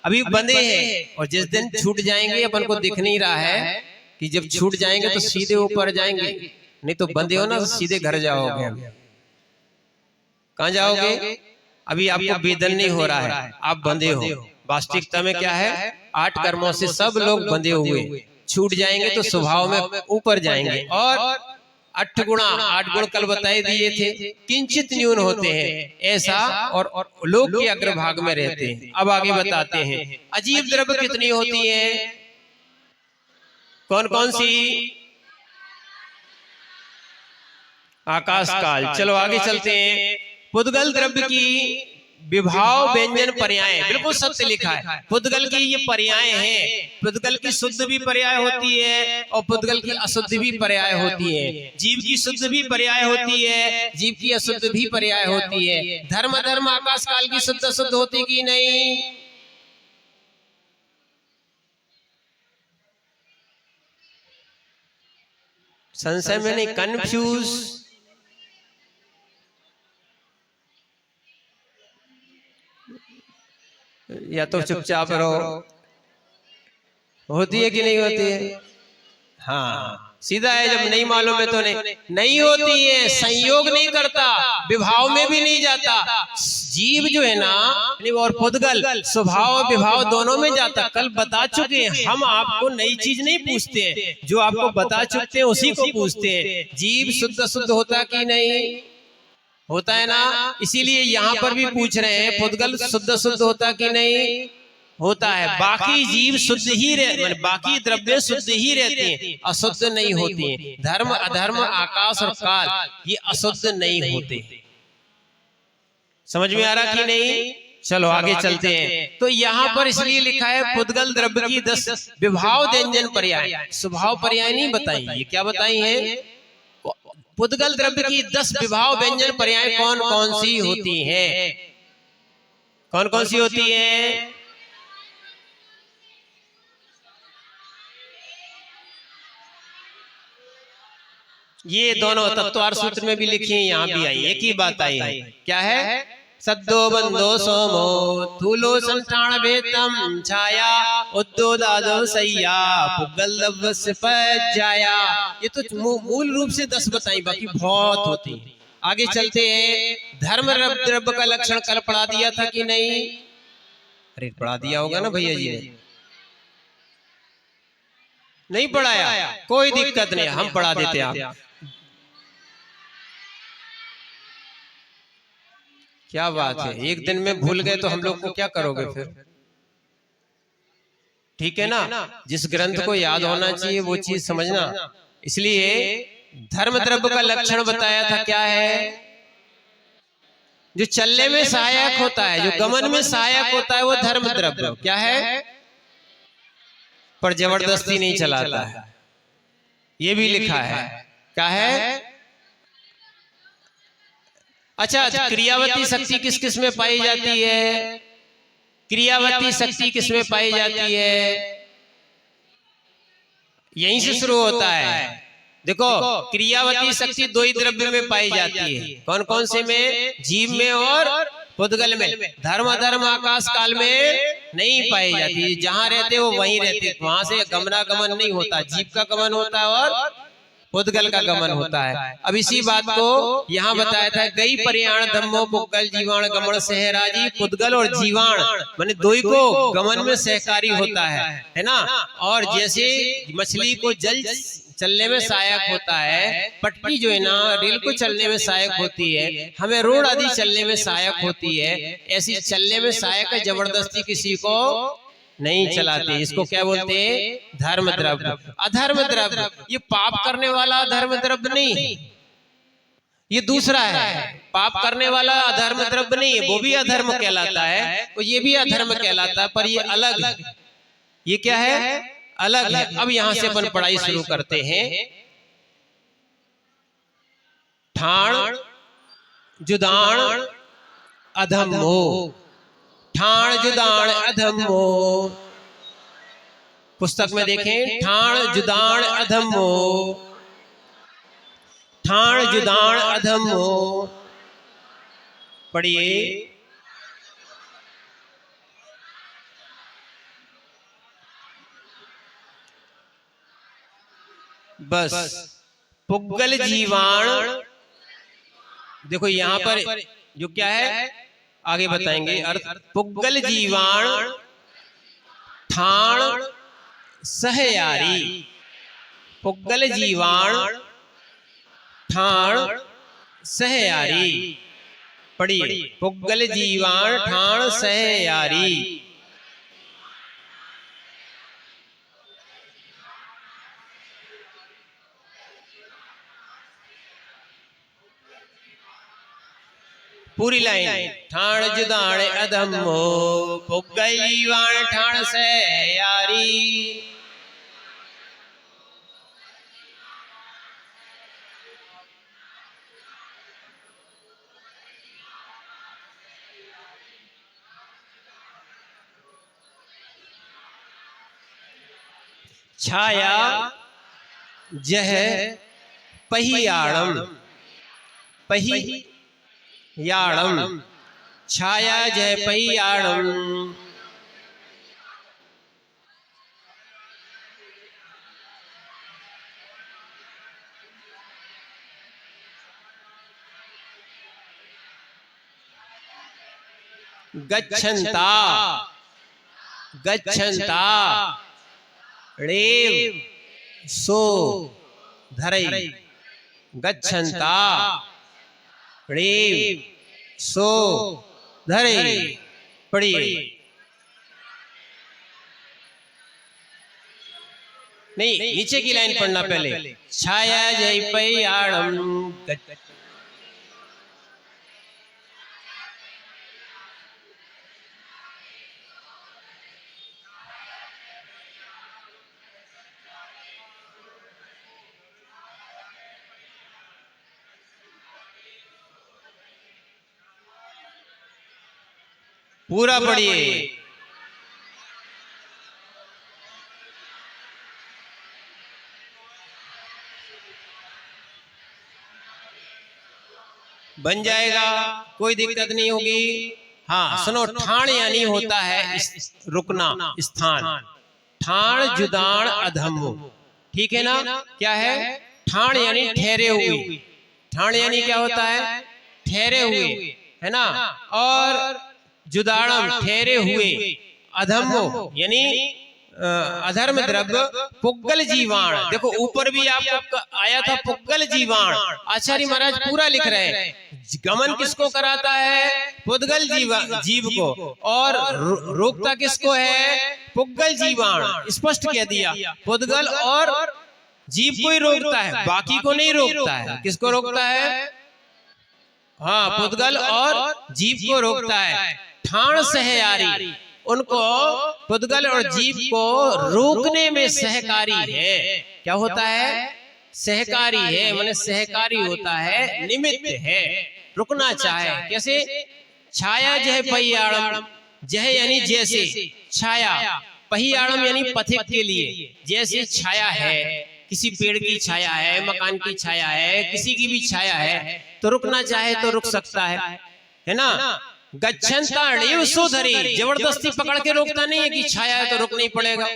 अभी बंधे हैं, और जिस दिन छूट जाएंगे अपन को दिख नहीं रहा है कि जब छूट जाएंगे तो सीधे ऊपर जाएंगे, नहीं तो बंधे हो ना तो सीधे घर जाओगे। कहाँ जाओगे? अभी आपको वेदन नहीं हो रहा है, आप बंधे हो। वास्तविकता में क्या है, 8 कर्मों से सब लोग बंधे हुए, छूट जाएंगे तो स्वभाव में ऊपर जाएंगे। और 8 गुण कल बताए दिए थे, किंचित न्यून होते हैं ऐसा, और लोग के अग्रभाग में रहते हैं। अब आगे बताते हैं अजीब द्रव्य कितनी होती है, कौन कौन सी? आकाश काल। चलो आगे चलते हैं। पुद्गल द्रव्य की विभाव व्यंजन पर्याय, बिल्कुल सत्य लिखा है। पुद्गल की ये पर्याय हैं। पुद्गल की शुद्ध भी पर्याय होती है और पुद्गल की अशुद्ध भी पर्याय होती है। जीव की शुद्ध भी पर्याय होती है, जीव की अशुद्ध भी पर्याय होती है। धर्म धर्म आकाश काल की शुद्ध अशुद्ध होती कि नहीं? संशय में नहीं, कंफ्यूज। या तो चुपचाप रहो। होती है कि नहीं होती है? हाँ, सीधा है। जब नहीं मालूम है तो नहीं होती है। संयोग नहीं करता, विभाव में भी नहीं जाता। जीव जो है ना, और पुद्गल स्वभाव विभाव दोनों में जाता। कल बता चुके हैं, हम आपको नई चीज नहीं पूछते हैं, जो आपको बता चुके हैं उसी को पूछते हैं। जीव शुद्ध शुद्ध होता कि नहीं होता है ना? इसीलिए यहाँ पर भी पूछ रहे हैं, पुद्गल शुद्ध शुद्ध होता कि नहीं होता है। बाकी जीव शुद्ध ही रहते, बाकी द्रव्य शुद्ध ही रहते हैं, अशुद्ध नहीं होते हैं। धर्म अधर्म आकाश और काल ये अशुद्ध नहीं होते। समझ में आ रहा कि नहीं? चलो आगे चलते हैं। तो यहाँ पर इसलिए लिखा है पुद्गल द्रव्य की 10 विभाव व्यंजन पर्याय। स्वभाव पर्याय नहीं बताई, ये क्या बताई है? पुद्गल द्रव्य की 10 विभाव व्यंजन पर्याय कौन कौन सी होती हैं? कौन कौन सी होती हैं? ये दोनों तत्वार सूत्र में भी लिखी है, यहाँ भी आई, एक ही बात आई है। क्या है? सद्दो बंदो सोमो थूलो संठान वेतम छाया उद्दोदादो सैया पुद्गल द्रव्य से जाया। ये तो मूल रूप से 10 बताई, बाकी बहुत होती है। आगे चलते हैं। धर्म द्रव्य का लक्षण कल पढ़ा दिया था कि नहीं? अरे पढ़ा दिया होगा ना भैया जी ने? नहीं पढ़ाया, कोई दिक्कत नहीं, हम पढ़ा देते आप। क्या बात है, एक दिन में भूल गए तो हम लोग को क्या करोगे फिर? ठीक है ना? जिस ग्रंथ को याद होना चाहिए वो चीज समझना। इसलिए धर्म द्रव्य का लक्षण बताया था, क्या है? जो चलने में सहायक होता है, जो गमन में सहायक होता है, वो धर्म द्रव्य क्या है? पर जबरदस्ती नहीं चलाता है, ये भी लिखा है। क्या है? अच्छा, क्रियावती शक्ति किस किस में पाई जाती है? क्रियावती शक्ति किस में पाई जाती है? यहीं से शुरू होता है। देखो, क्रियावती शक्ति 2 ही द्रव्य में पाई जाती है। कौन कौन से में? जीव में और पुद्गल में। धर्म अधर्म आकाश काल में नहीं पाई जाती। जहां रहते वो वहीं रहते, वहां से गमनागमन नहीं होता। जीव का गमन होता है और पुद्गल का गमन होता है। अब इसी बात को यहाँ बताया था, गई पर्याण धम्मो पुद्गल जीवाण गमन सहराजी। पुद्गल और जीवाण माने 2 ही को गमन में सहकारी होता है ना? और जैसे मछली को जल चलने में सहायक होता है, पटरी जो है ना रेल को चलने में सहायक होती है, हमें रोड आदि चलने में सहायक होती है, ऐसी चलने में सहायक है, जबरदस्ती किसी को नहीं चलाते। इसको क्या बोलते हैं? धर्म द्रव्य। अधर्म द्रव्य ये पाप करने वाला धर्म द्रव्य नहीं, ये दूसरा है। पाप करने वाला अधर्म द्रव्य नहीं है, वो भी अधर्म कहलाता है, तो ये भी अधर्म कहलाता है, पर ये अलग है। ये क्या है? अलग है। अब यहां से अपन पढ़ाई शुरू करते हैं। ठाण जुदान अधम्मो, ठाण जुदान अधम्मो। पुस्तक में देखें, ठाण जुदान अधम्मो। ठाण जुदाण अधमो। पढ़िए। बस पुग्गल जीवाण, देखो यहां पर जो क्या है आगे बताएंगे अर्थ। पुग्गल जीवाण ठाण सहयारी। पुग्गल जीवाण ठाण सहयारी। पढ़िए। पुग्गल जीवाण ठाण सहयारी। पूरी लाइन। ठाण जुदाण अधमो, पुग्गल जीवाण ठाण सहयारी। छाया जह पहियाणम। पहियाणम। छाया जह पहियाणम। गच्छन्ता। गच्छन्ता णेव सो धरै। गच्छन्ता णेव सो धरै। पढ़िए। नहीं, नीचे की लाइन पढ़ना पहले। छाया जय पहियाणम। पूरा पढ़िए। बन जाएगा, कोई दिक्कत नहीं होगी। हाँ सुनो, ठाण यानी होता है रुकना, स्थान। ठाण जुदाण अधमो, ठीक है ना। क्या है? ठाण यानी ठहरे हुए। ठाण यानी क्या होता है? ठहरे हुए, है ना। और जुदाणम ठहरे हुए। अधमो यानी अधर्म द्रव्य। पुग्गल जीवाण, देखो ऊपर भी आपको आया था पुग्गल जीवाण। आचार्य महाराज पूरा लिख रहे हैं। गमन किसको कराता है? पुद्गल जीव को। और रोकता किसको है? पुग्गल जीवाण। स्पष्ट कह दिया, पुद्गल और जीव को ही रोकता है, बाकी को नहीं रोकता है। किसको रोकता है? हाँ, पुद्गल और जीव को रोकता है। ठाण सहयारी, उनको पुद्गल और जीव को रोकने में सहकारी है। क्या होता है? सहकारी है, माने सहकारी होता है, निमित्त है, रुकना चाहे। कैसे? छाया जह पहियाणम। जह यानी जैसे, छाया। पहियाणम यानी पथिक के लिए। जैसे छाया है, किसी पेड़ की छाया है, मकान की छाया है, किसी की भी छाया है, तो रुकना चाहे तो रुक सकता है ना। गच्छन्ता णेव सो धरै, जबरदस्ती पकड़ के रोकता नहीं है कि छाया है तो रुकना ही पड़ेगा।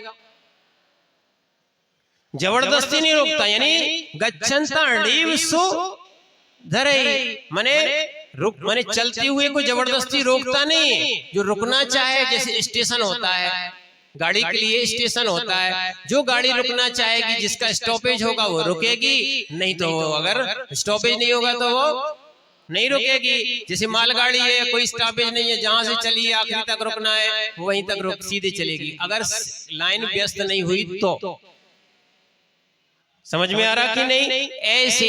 जबरदस्ती नहीं रोकता, यानी गच्छन्ता णेव सो धरै, माने चलते हुए कोई जबरदस्ती रोकता नहीं। जो रुकना चाहे, जैसे स्टेशन होता है, गाड़ी के लिए स्टेशन होता है। जो गाड़ी रुकना चाहेगी, जिसका स्टॉपेज होगा वो रुकेगी, नहीं तो वो अगर स्टॉपेज नहीं होगा तो वो नहीं रुकेगी। जैसे मालगाड़ी है, कोई स्टॉपेज नहीं है, जहां से चली है आखिरी तक रुकना है, वहीं तक सीधे चलेगी। अगर लाइन व्यस्त नहीं हुई तो। समझ में आ रहा कि नहीं? ऐसे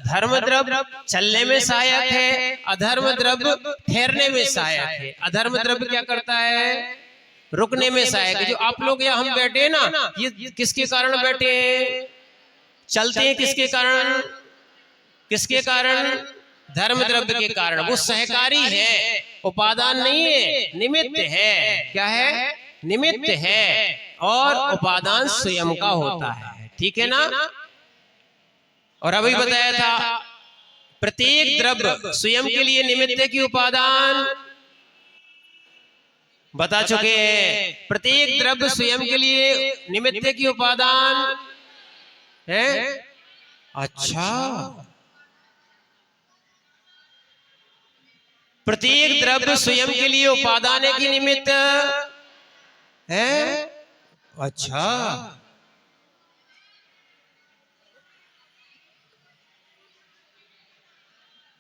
धर्म द्रव्य चलने में सहायक है, अधर्म द्रव्य ठहरने में सहायक है। अधर्म द्रव्य क्या करता है? रुकने में सहायक है। जो आप लोग या हम बैठे हैं ना, ये किसके कारण बैठे हैं? चलते हैं किसके कारण? किसके कारण? धर्म द्रव्य के कारण। वो सहकारी है, उपादान नहीं है, निमित्त है। क्या है? निमित्त है, और उपादान स्वयं का होता है। ठीक है ना। और अभी बताया था प्रत्येक द्रव्य स्वयं के लिए निमित्त है कि उपादान, बता चुके हैं। प्रत्येक द्रव्य स्वयं के लिए निमित्त है कि उपादान है। अच्छा, प्रत्येक द्रव्य स्वयं के लिए उपादान है कि निमित्त है। अच्छा,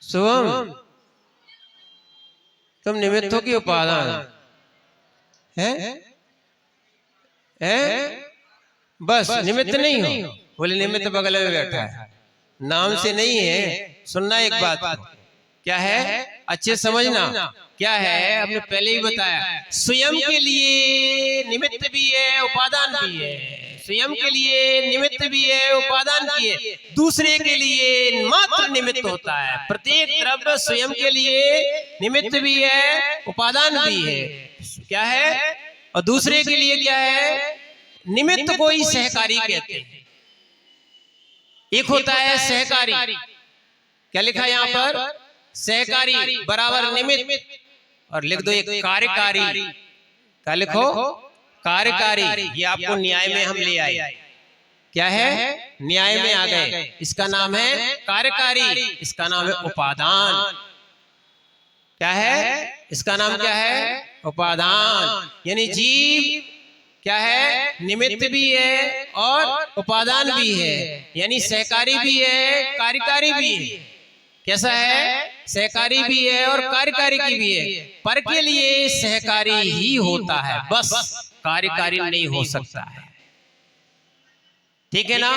शुभम तुम निमित्त हो कि उपादान है? बस निमित्त नहीं हो? बोले निमित्त बगल में बैठा है, नाम से नहीं है। सुनना एक बात, क्या है अच्छे समझना, क्या है हमने पहले ही बताया, स्वयं के लिए निमित्त भी है उपादान भी है। स्वयं के लिए निमित्त भी है उपादान भी है, दूसरे के लिए मात्र निमित्त होता है। प्रत्येक द्रव्य स्वयं के लिए निमित्त भी है उपादान भी है, क्या है, और दूसरे के लिए क्या है, निमित्त को ही सहकारी कहते हैं। एक होता है सहकारी, क्या लिखा है यहाँ पर, सहकारी बराबर निमित्त, और लिख दो एक कार्यकारी, क्या लिखो, कार्यकारी। ये आपको न्याय में हम ले आए, क्या है, न्याय में आ गए। इसका नाम है कार्यकारी, इसका नाम है उपादान। क्या है, इसका नाम क्या है, उपादान। यानी जीव क्या है, निमित्त भी है और उपादान भी है, यानी सहकारी भी है कार्यकारी भी है। कैसा है, सहकारी भी है और कार्यकारी की भी है। पर के लिए सहकारी ही होता है, बस कार्यकारी नहीं हो सकता है। ठीक है ना।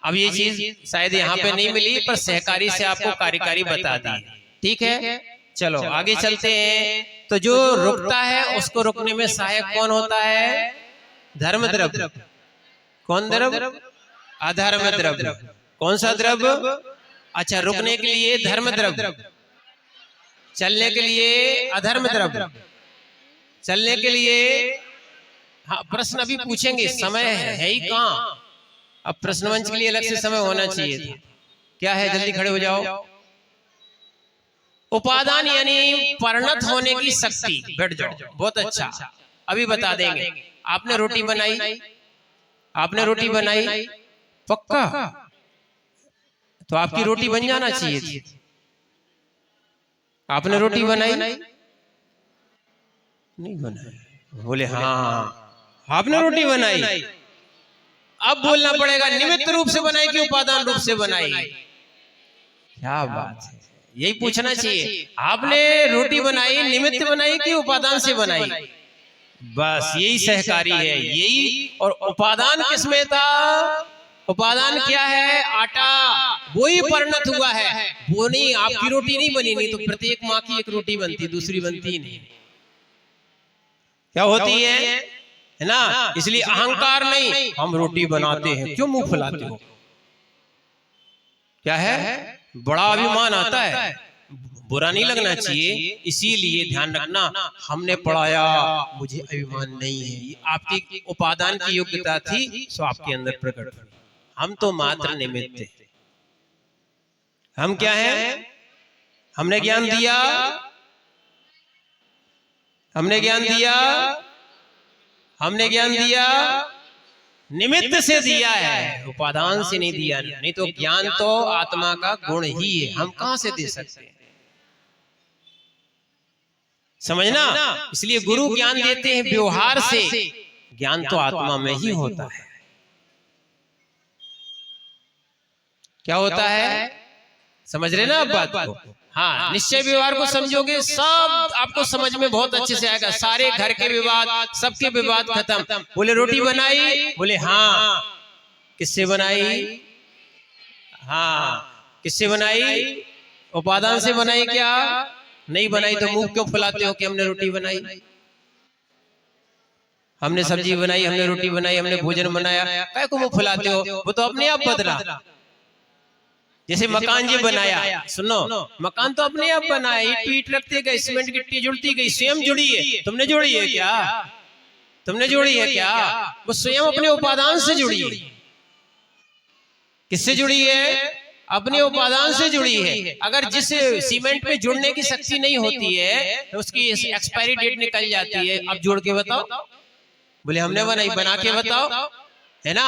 अब ये चीज शायद यहाँ पे नहीं मिली, पर सहकारी से आपको कार्यकारी बता दी। ठीक है, चलो आगे चलते हैं। तो जो रुकता है उसको रुकने में सहायक कौन होता है, धर्म द्रव्य। कौन द्रव्य, अधर्म द्रव्य। कौन सा द्रव्य, अच्छा, रुकने के लिए धर्म द्रव्य, चलने के लिए अधर्म द्रव्य, चलने के लिए, हाँ प्रश्न अभी पूछेंगे, समय है ही कहाँ, अब प्रश्न मंच के लिए अलग से समय होना चाहिए था। क्या है, जल्दी खड़े हो जाओ। उपादान यानी परिणत होने की शक्ति, बैठ जाओ, बहुत अच्छा, अभी बता देंगे। आपने रोटी बनाई, आपने रोटी बनाई, पक्का, तो आपकी रोटी बन जाना चाहिए थी। आपने रोटी बनाई, नहीं बनाई, बोले हाँ आपने रोटी बनाई। अब बोलना पड़ेगा निमित्त रूप से बनाई कि उपादान रूप से बनाई। क्या बात है, यही पूछना चाहिए। आपने रोटी बनाई निमित्त बनाई कि उपादान से बनाई, बस यही सहकारी है, यही। और उपादान किसमें था, उपादान क्या है, आटा, वो ही परिणत हुआ है, वो नहीं। आपकी रोटी नहीं बनी, नहीं तो प्रत्येक माँ की एक रोटी बनती, दूसरी बनती नहीं। क्या होती है ना। इसलिए अहंकार नहीं, हम रोटी बनाते हैं, क्यों मुंह फुलाते हो, क्या है, बड़ा अभिमान आता है, बुरा नहीं लगना चाहिए। इसीलिए ध्यान रखना, हमने पढ़ाया, मुझे अभिमान नहीं है, आपकी उपादान की योग्यता थी सो आपके अंदर प्रकट हुई। हम तो मात्र निमित्त थे। हम क्या हैं, हमने ज्ञान दिया, हमने ज्ञान दिया, हमने ज्ञान दिया, निमित्त से दिया है, उपादान से नहीं दिया। नहीं तो ज्ञान तो आत्मा का गुण ही है, हम कहां से दे सकते हैं, समझना। इसलिए गुरु ज्ञान देते हैं व्यवहार से, ज्ञान तो आत्मा में ही होता है। क्या होता है, समझ रहे ना आप बात को। हाँ, निश्चय व्यवहार को समझोगे सब आपको समझ में बहुत अच्छे से आएगा। सारे घर के विवाद, सबके विवाद खत्म। बोले रोटी बनाई, बोले हाँ, किससे बनाई, हाँ किससे बनाई, उपादान से बनाई। क्या नहीं बनाई तो मुंह क्यों फुलाते हो कि हमने रोटी बनाई, हमने सब्जी बनाई, हमने रोटी बनाई, हमने भोजन बनाया, क्या को मुंह फुलाते हो। वो तो अपने आप बदला। जैसे मकान जी बनाया, सुनो, मकान तो अपने आप बनाया, ईंट रखते गए, सीमेंट गिट्टी जुड़ती गई, स्वयं जुड़ी है। तुमने जोड़ी है क्या, तुमने जोड़ी है क्या, वो स्वयं अपने उपादान से जुड़ी है। किससे जुड़ी है, अपने उपादान से जुड़ी है। अगर जिस सीमेंट पे जुड़ने की शक्ति नहीं होती है तो उसकी एक्सपायरी डेट निकल जाती है। अब जोड़ के बताओ, बोले हमने बनाई, बना के बताओ, है ना।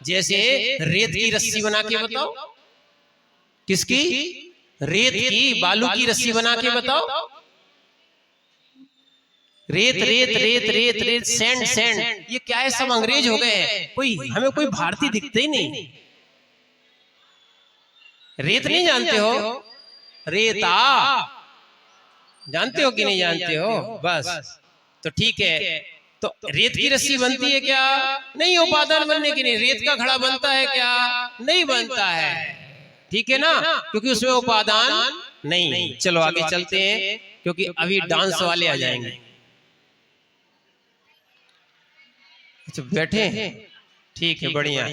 जैसे रेत की रस्सी बना के बताओ, किसकी? रेत की, बालू की रस्सी बना के बताओ। रेत रेत रेत रेत रेत, सैंड सैंड, ये क्या है? सब अंग्रेज हो गए हैं, कोई हमें कोई भारतीय दिखते ही नहीं। रेत नहीं जानते हो? रेता जानते हो कि नहीं जानते हो? बस तो ठीक है। तो रेत की रस्सी बनती है क्या? नहीं, उपादान बनने की नहीं। रेत का घड़ा बनता है क्या? नहीं बनता है, ठीक है ना, क्योंकि उसमें उपादान नहीं। चलो आगे चलते हैं, क्योंकि अभी डांस वाले आ जाएंगे। अच्छा बैठे हैं, ठीक है, बढ़िया।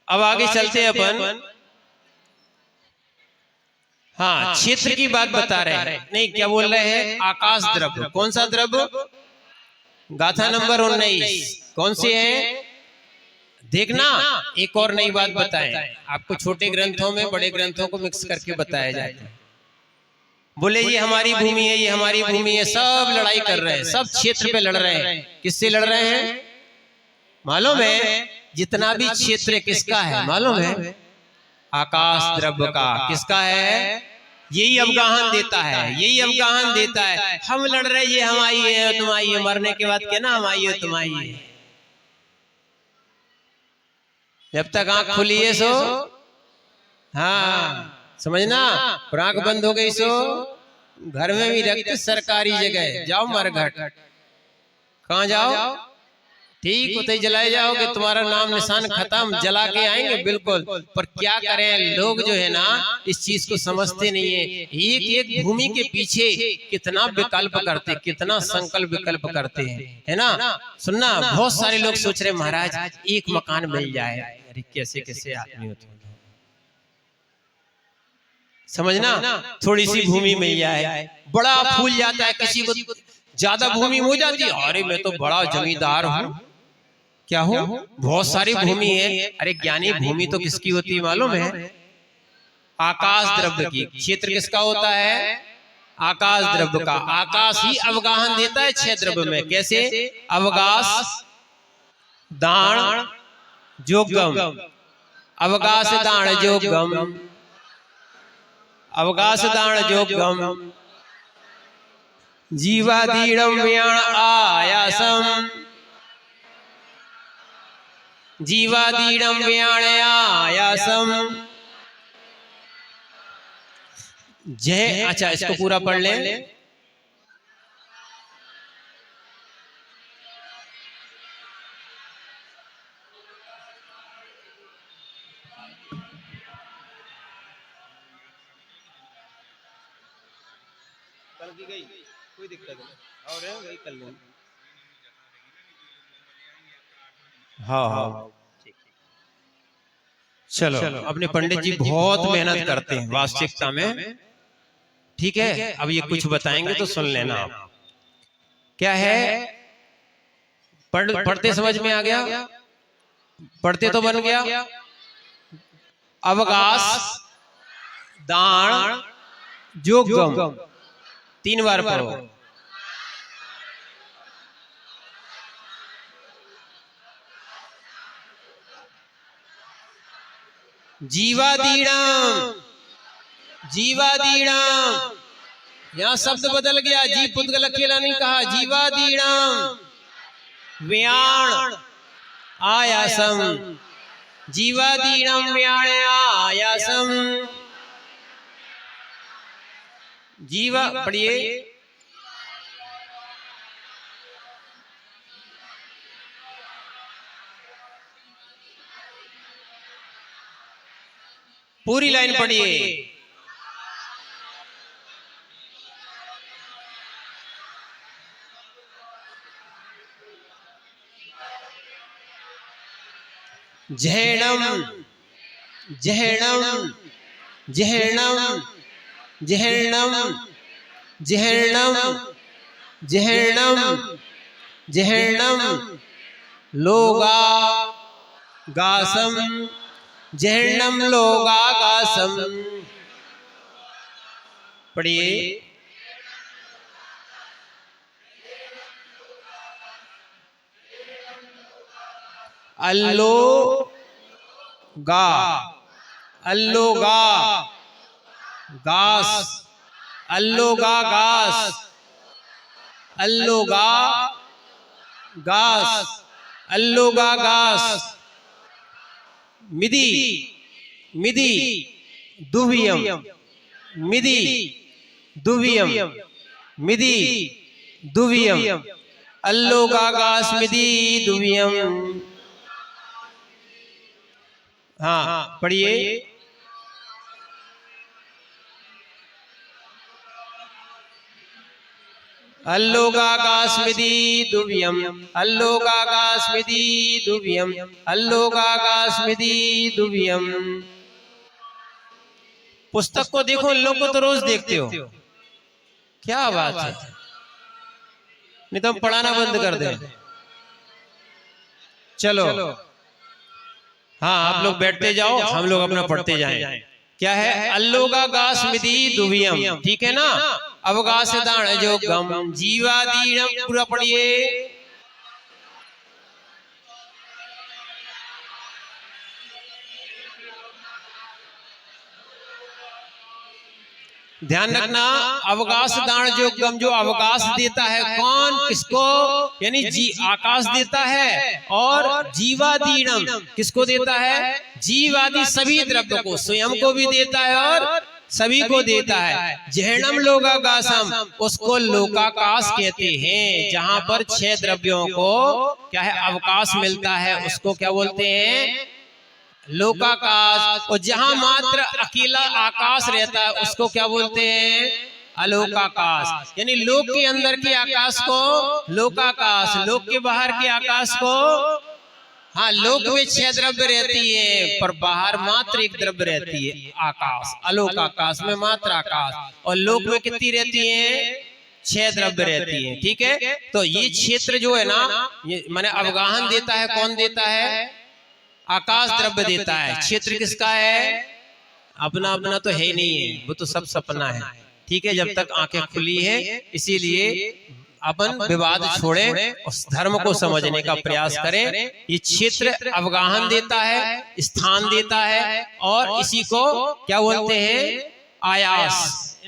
अब आगे चलते हैं अपन। हाँ, क्षेत्र की बात बता रहे हैं। नहीं, क्या बोल रहे हैं? आकाश द्रव्य। कौन सा द्रव्य? गाथा नंबर 19 कौन से है? देखना, एक और नई बात बताएं आपको। छोटे ग्रंथों में बड़े ग्रंथों को मिक्स करके बताया जाता है। बोले ये हमारी भूमि है, ये हमारी भूमि है, सब लड़ाई कर रहे हैं, सब क्षेत्र पे लड़ रहे हैं। किससे लड़ रहे हैं मालूम है? जितना भी क्षेत्र किसका है मालूम है? आकाश द्रव्य का। किसका है? यही अवगाहन देता है, यही अवगाहन देता है। हम लड़ रहे, ये हमारी है, तुम्हारी है, मरने के बाद क्या ना, हमारी है, तुम्हारी है। जब तक आंख खुली है सो, हाँ समझना, और आंख बंद हो गई सो घर में भी रखते सरकारी जगह जाओ, मरघट कहाँ जाओ, ठीक होते जलाए जाओगे, तुम्हारा नाम निशान खत्म, जला के आएंगे बिल्कुल। पर क्या करें, लोग जो है ना इस चीज को समझते नहीं है। एक एक भूमि के पीछे कितना विकल्प करते, कितना संकल्प विकल्प करते हैं, है ना। सुनना, बहुत सारे लोग सोच रहे महाराज एक मकान मिल जाए, अरे कैसे कैसे आदमी होते, समझना, थोड़ी सी भूमि मिल जाए, बड़ा फूल जाता है, किसी को ज्यादा भूमि हो जाती है, अरे मैं तो बड़ा जमींदार हूँ, क्या हो, बहुत सारी भूमि है। अरे ज्ञानी भूमि तो किसकी होती है मालूम है? आकाश द्रव्य की। क्षेत्र किसका होता है? आकाश द्रव्य का। आकाश ही अवगाहन देता है छह द्रव्य में। कैसे? अवगास, दान, जोगम, अवगास दान जोगम, अवगास दान जोगम, जीवाधीरम व्याण आयासम, जीवाधीरम व्याण आयासम। जय, अच्छा इसको पूरा पढ़ लें। कल की गई कोई दिक्कत नहीं, और है वही कर लें। हाँ हाँ चलो, अपने पंडित जी बहुत मेहनत करते हैं वास्तविकता में, ठीक है। अब ये कुछ बताएंगे तो सुन लेना आप। क्या है? पढ़ते समझ में आ गया? पढ़ते तो बन गया। अवगास, दान, जोगम, 3 बार पढ़ो। जीवादीणम, जीवादीणम, यहां शब्द बदल गया, जी पुद्गल अकेला नहीं कहा, जीवादीणम व्याण आयासम, जीवादीणम व्याण आयासम। जीवा पढ़िए। पूरी लाइन पढ़िए। जहणम, जहणम, जहणम, जहणम, जहणम, जहणम, जहणम, लोगा गासम, जहन्नम लोगागासम। पढ़िए। अल्लो गा, अल्लो गा गास, अल्लो गा गास, अल्लो गा गास, अल्लो गा गास। मिदी मिदी दुवियम, मिदी दुवियम, मिदी दुवियम, अल्लो गा गास मिदी दुवियम। हाँ पढ़िए। अल्लो गा गास मिदी दुवियम, अल्लो गा गास मिदी दुवियम, अल्लो गा गास मिदी दुवियम। पुस्तक को देखो, इन लोग को तो रोज देखते हो, क्या बात है। नहीं तो हम पढ़ाना बंद कर दें। चलो हाँ, आप लोग बैठते जाओ, हम लोग अपना पढ़ते जाएं। क्या है? अल्लो गा गास मिदी दुवियम, ठीक है ना। अवगास दाण जो गम जीवादीनम, पूरा पढ़िए। ध्यान रखना, अवकाश दान जो गम, जो अवकाश देता है कौन, किसको? यानी जी आकाश देता है, और जीवादीनम किसको देता है? जीवादि सभी द्रव्य को, स्वयं को भी देता है और सभी को देता है। जहनम लोकाकाशम, उसको लोकाकाश कहते हैं, जहां पर 6 द्रव्यों को क्या है अवकाश मिलता है, उसको क्या बोलते हैं? लोकाकाश। और जहां मात्र अकेला आकाश रहता है उसको क्या बोलते हैं? अलोकाकाश। यानी लोक के अंदर के आकाश को लोकाकाश, लोक के बाहर के आकाश को, हाँ लोक में 6 द्रव्य रहती है पर बाहर मात्र 1 द्रव्य रहती है, आकाश। अलोकाकाश में मात्र आकाश, और लोक में कितनी रहती है? 6 द्रव्य रहती है, ठीक है। तो ये क्षेत्र जो है ना, ये माने अवगाहन देता है, कौन देता है? आकाश द्रव्य देता है। क्षेत्र किसका है? अपना अपना तो है नहीं है, वो तो सब सपना है, ठीक है, जब तक आंखें खुली है। इसीलिए अपन विवाद छोड़े, उस धर्म को समझने का प्रयास करें। ये क्षेत्र अवगाहन देता है, स्थान देता है, और इसी को क्या बोलते हैं? आयास,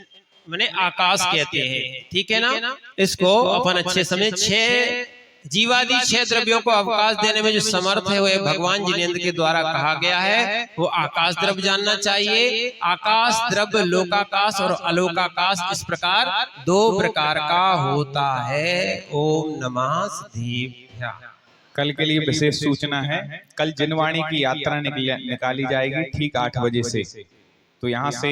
माने आकाश कहते हैं, ठीक है ना। इसको अपन अच्छे समझे। 6 जीवादि 6 द्रव्यों को अवकाश देने में जो समर्थ है, वह भगवान जिनेंद्र के द्वारा कहा गया है, वो आकाश द्रव्य जानना चाहिए। आकाश द्रव्य लोकाकाश और अलोकाकाश इस प्रकार 2 प्रकार का होता है। ओम नमः सिद्धिभ्याम। कल के लिए विशेष सूचना है, कल जिनवाणी की यात्रा निकाली जाएगी ठीक 8 बजे से। तो यहाँ से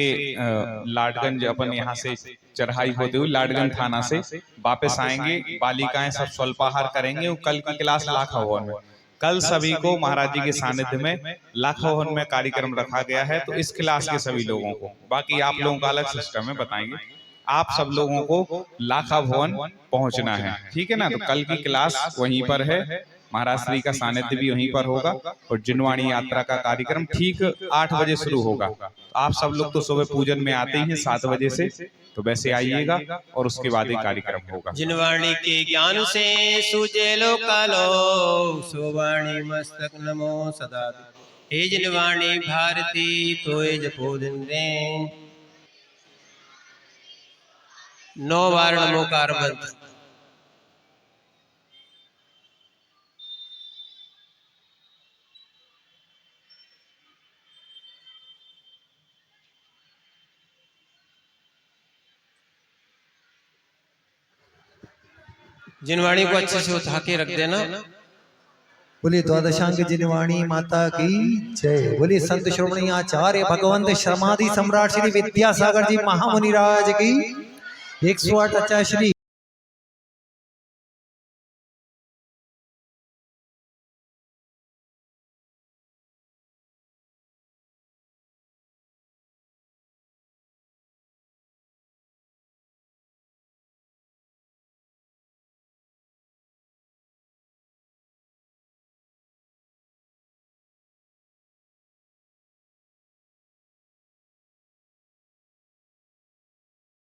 लाडगंज, अपन यहाँ से चढ़ाई होते हुए लाडगंज थाना से वापस आएंगे। बालिकाएं सब स्वल्पाहार करेंगे। कल की क्लास लाखा भवन में, कल सभी को महाराज जी के सानिध्य में लाखा भवन में कार्यक्रम रखा गया है। तो इस क्लास के सभी लोगों को, बाकी आप लोगों का अलग सिस्टम है, बताएंगे। आप सब लोगों को लाखा भवन पहुंचना है, ठीक है ना। तो कल की क्लास वहीं पर है, महाराज श्री का सानिध्य भी वहीं पर होगा, और जिनवाणी यात्रा का कार्यक्रम ठीक 8 बजे शुरू होगा। आप सब लोग तो सुबह पूजन में आते ही हैं 7 बजे से, तो वैसे आइएगा, और उसके बाद ही कार्यक्रम होगा। जिनवाणी के ज्ञान से सूझे लोकालो, सोवाणी मस्तक नमो सदा। हे जिनवाणी भारती तोय जपो दिन दे। 9 बार नमोकार मंत्र। जिनवाणी को अच्छे से उठा के रख देना। बोलिए द्वादशांग जिनवाणी माता की जय। बोलिए संत श्रोमणी आचार्य भगवंत शर्मादि सम्राट श्री विद्यासागर जी महामुनि राज की 108 श्री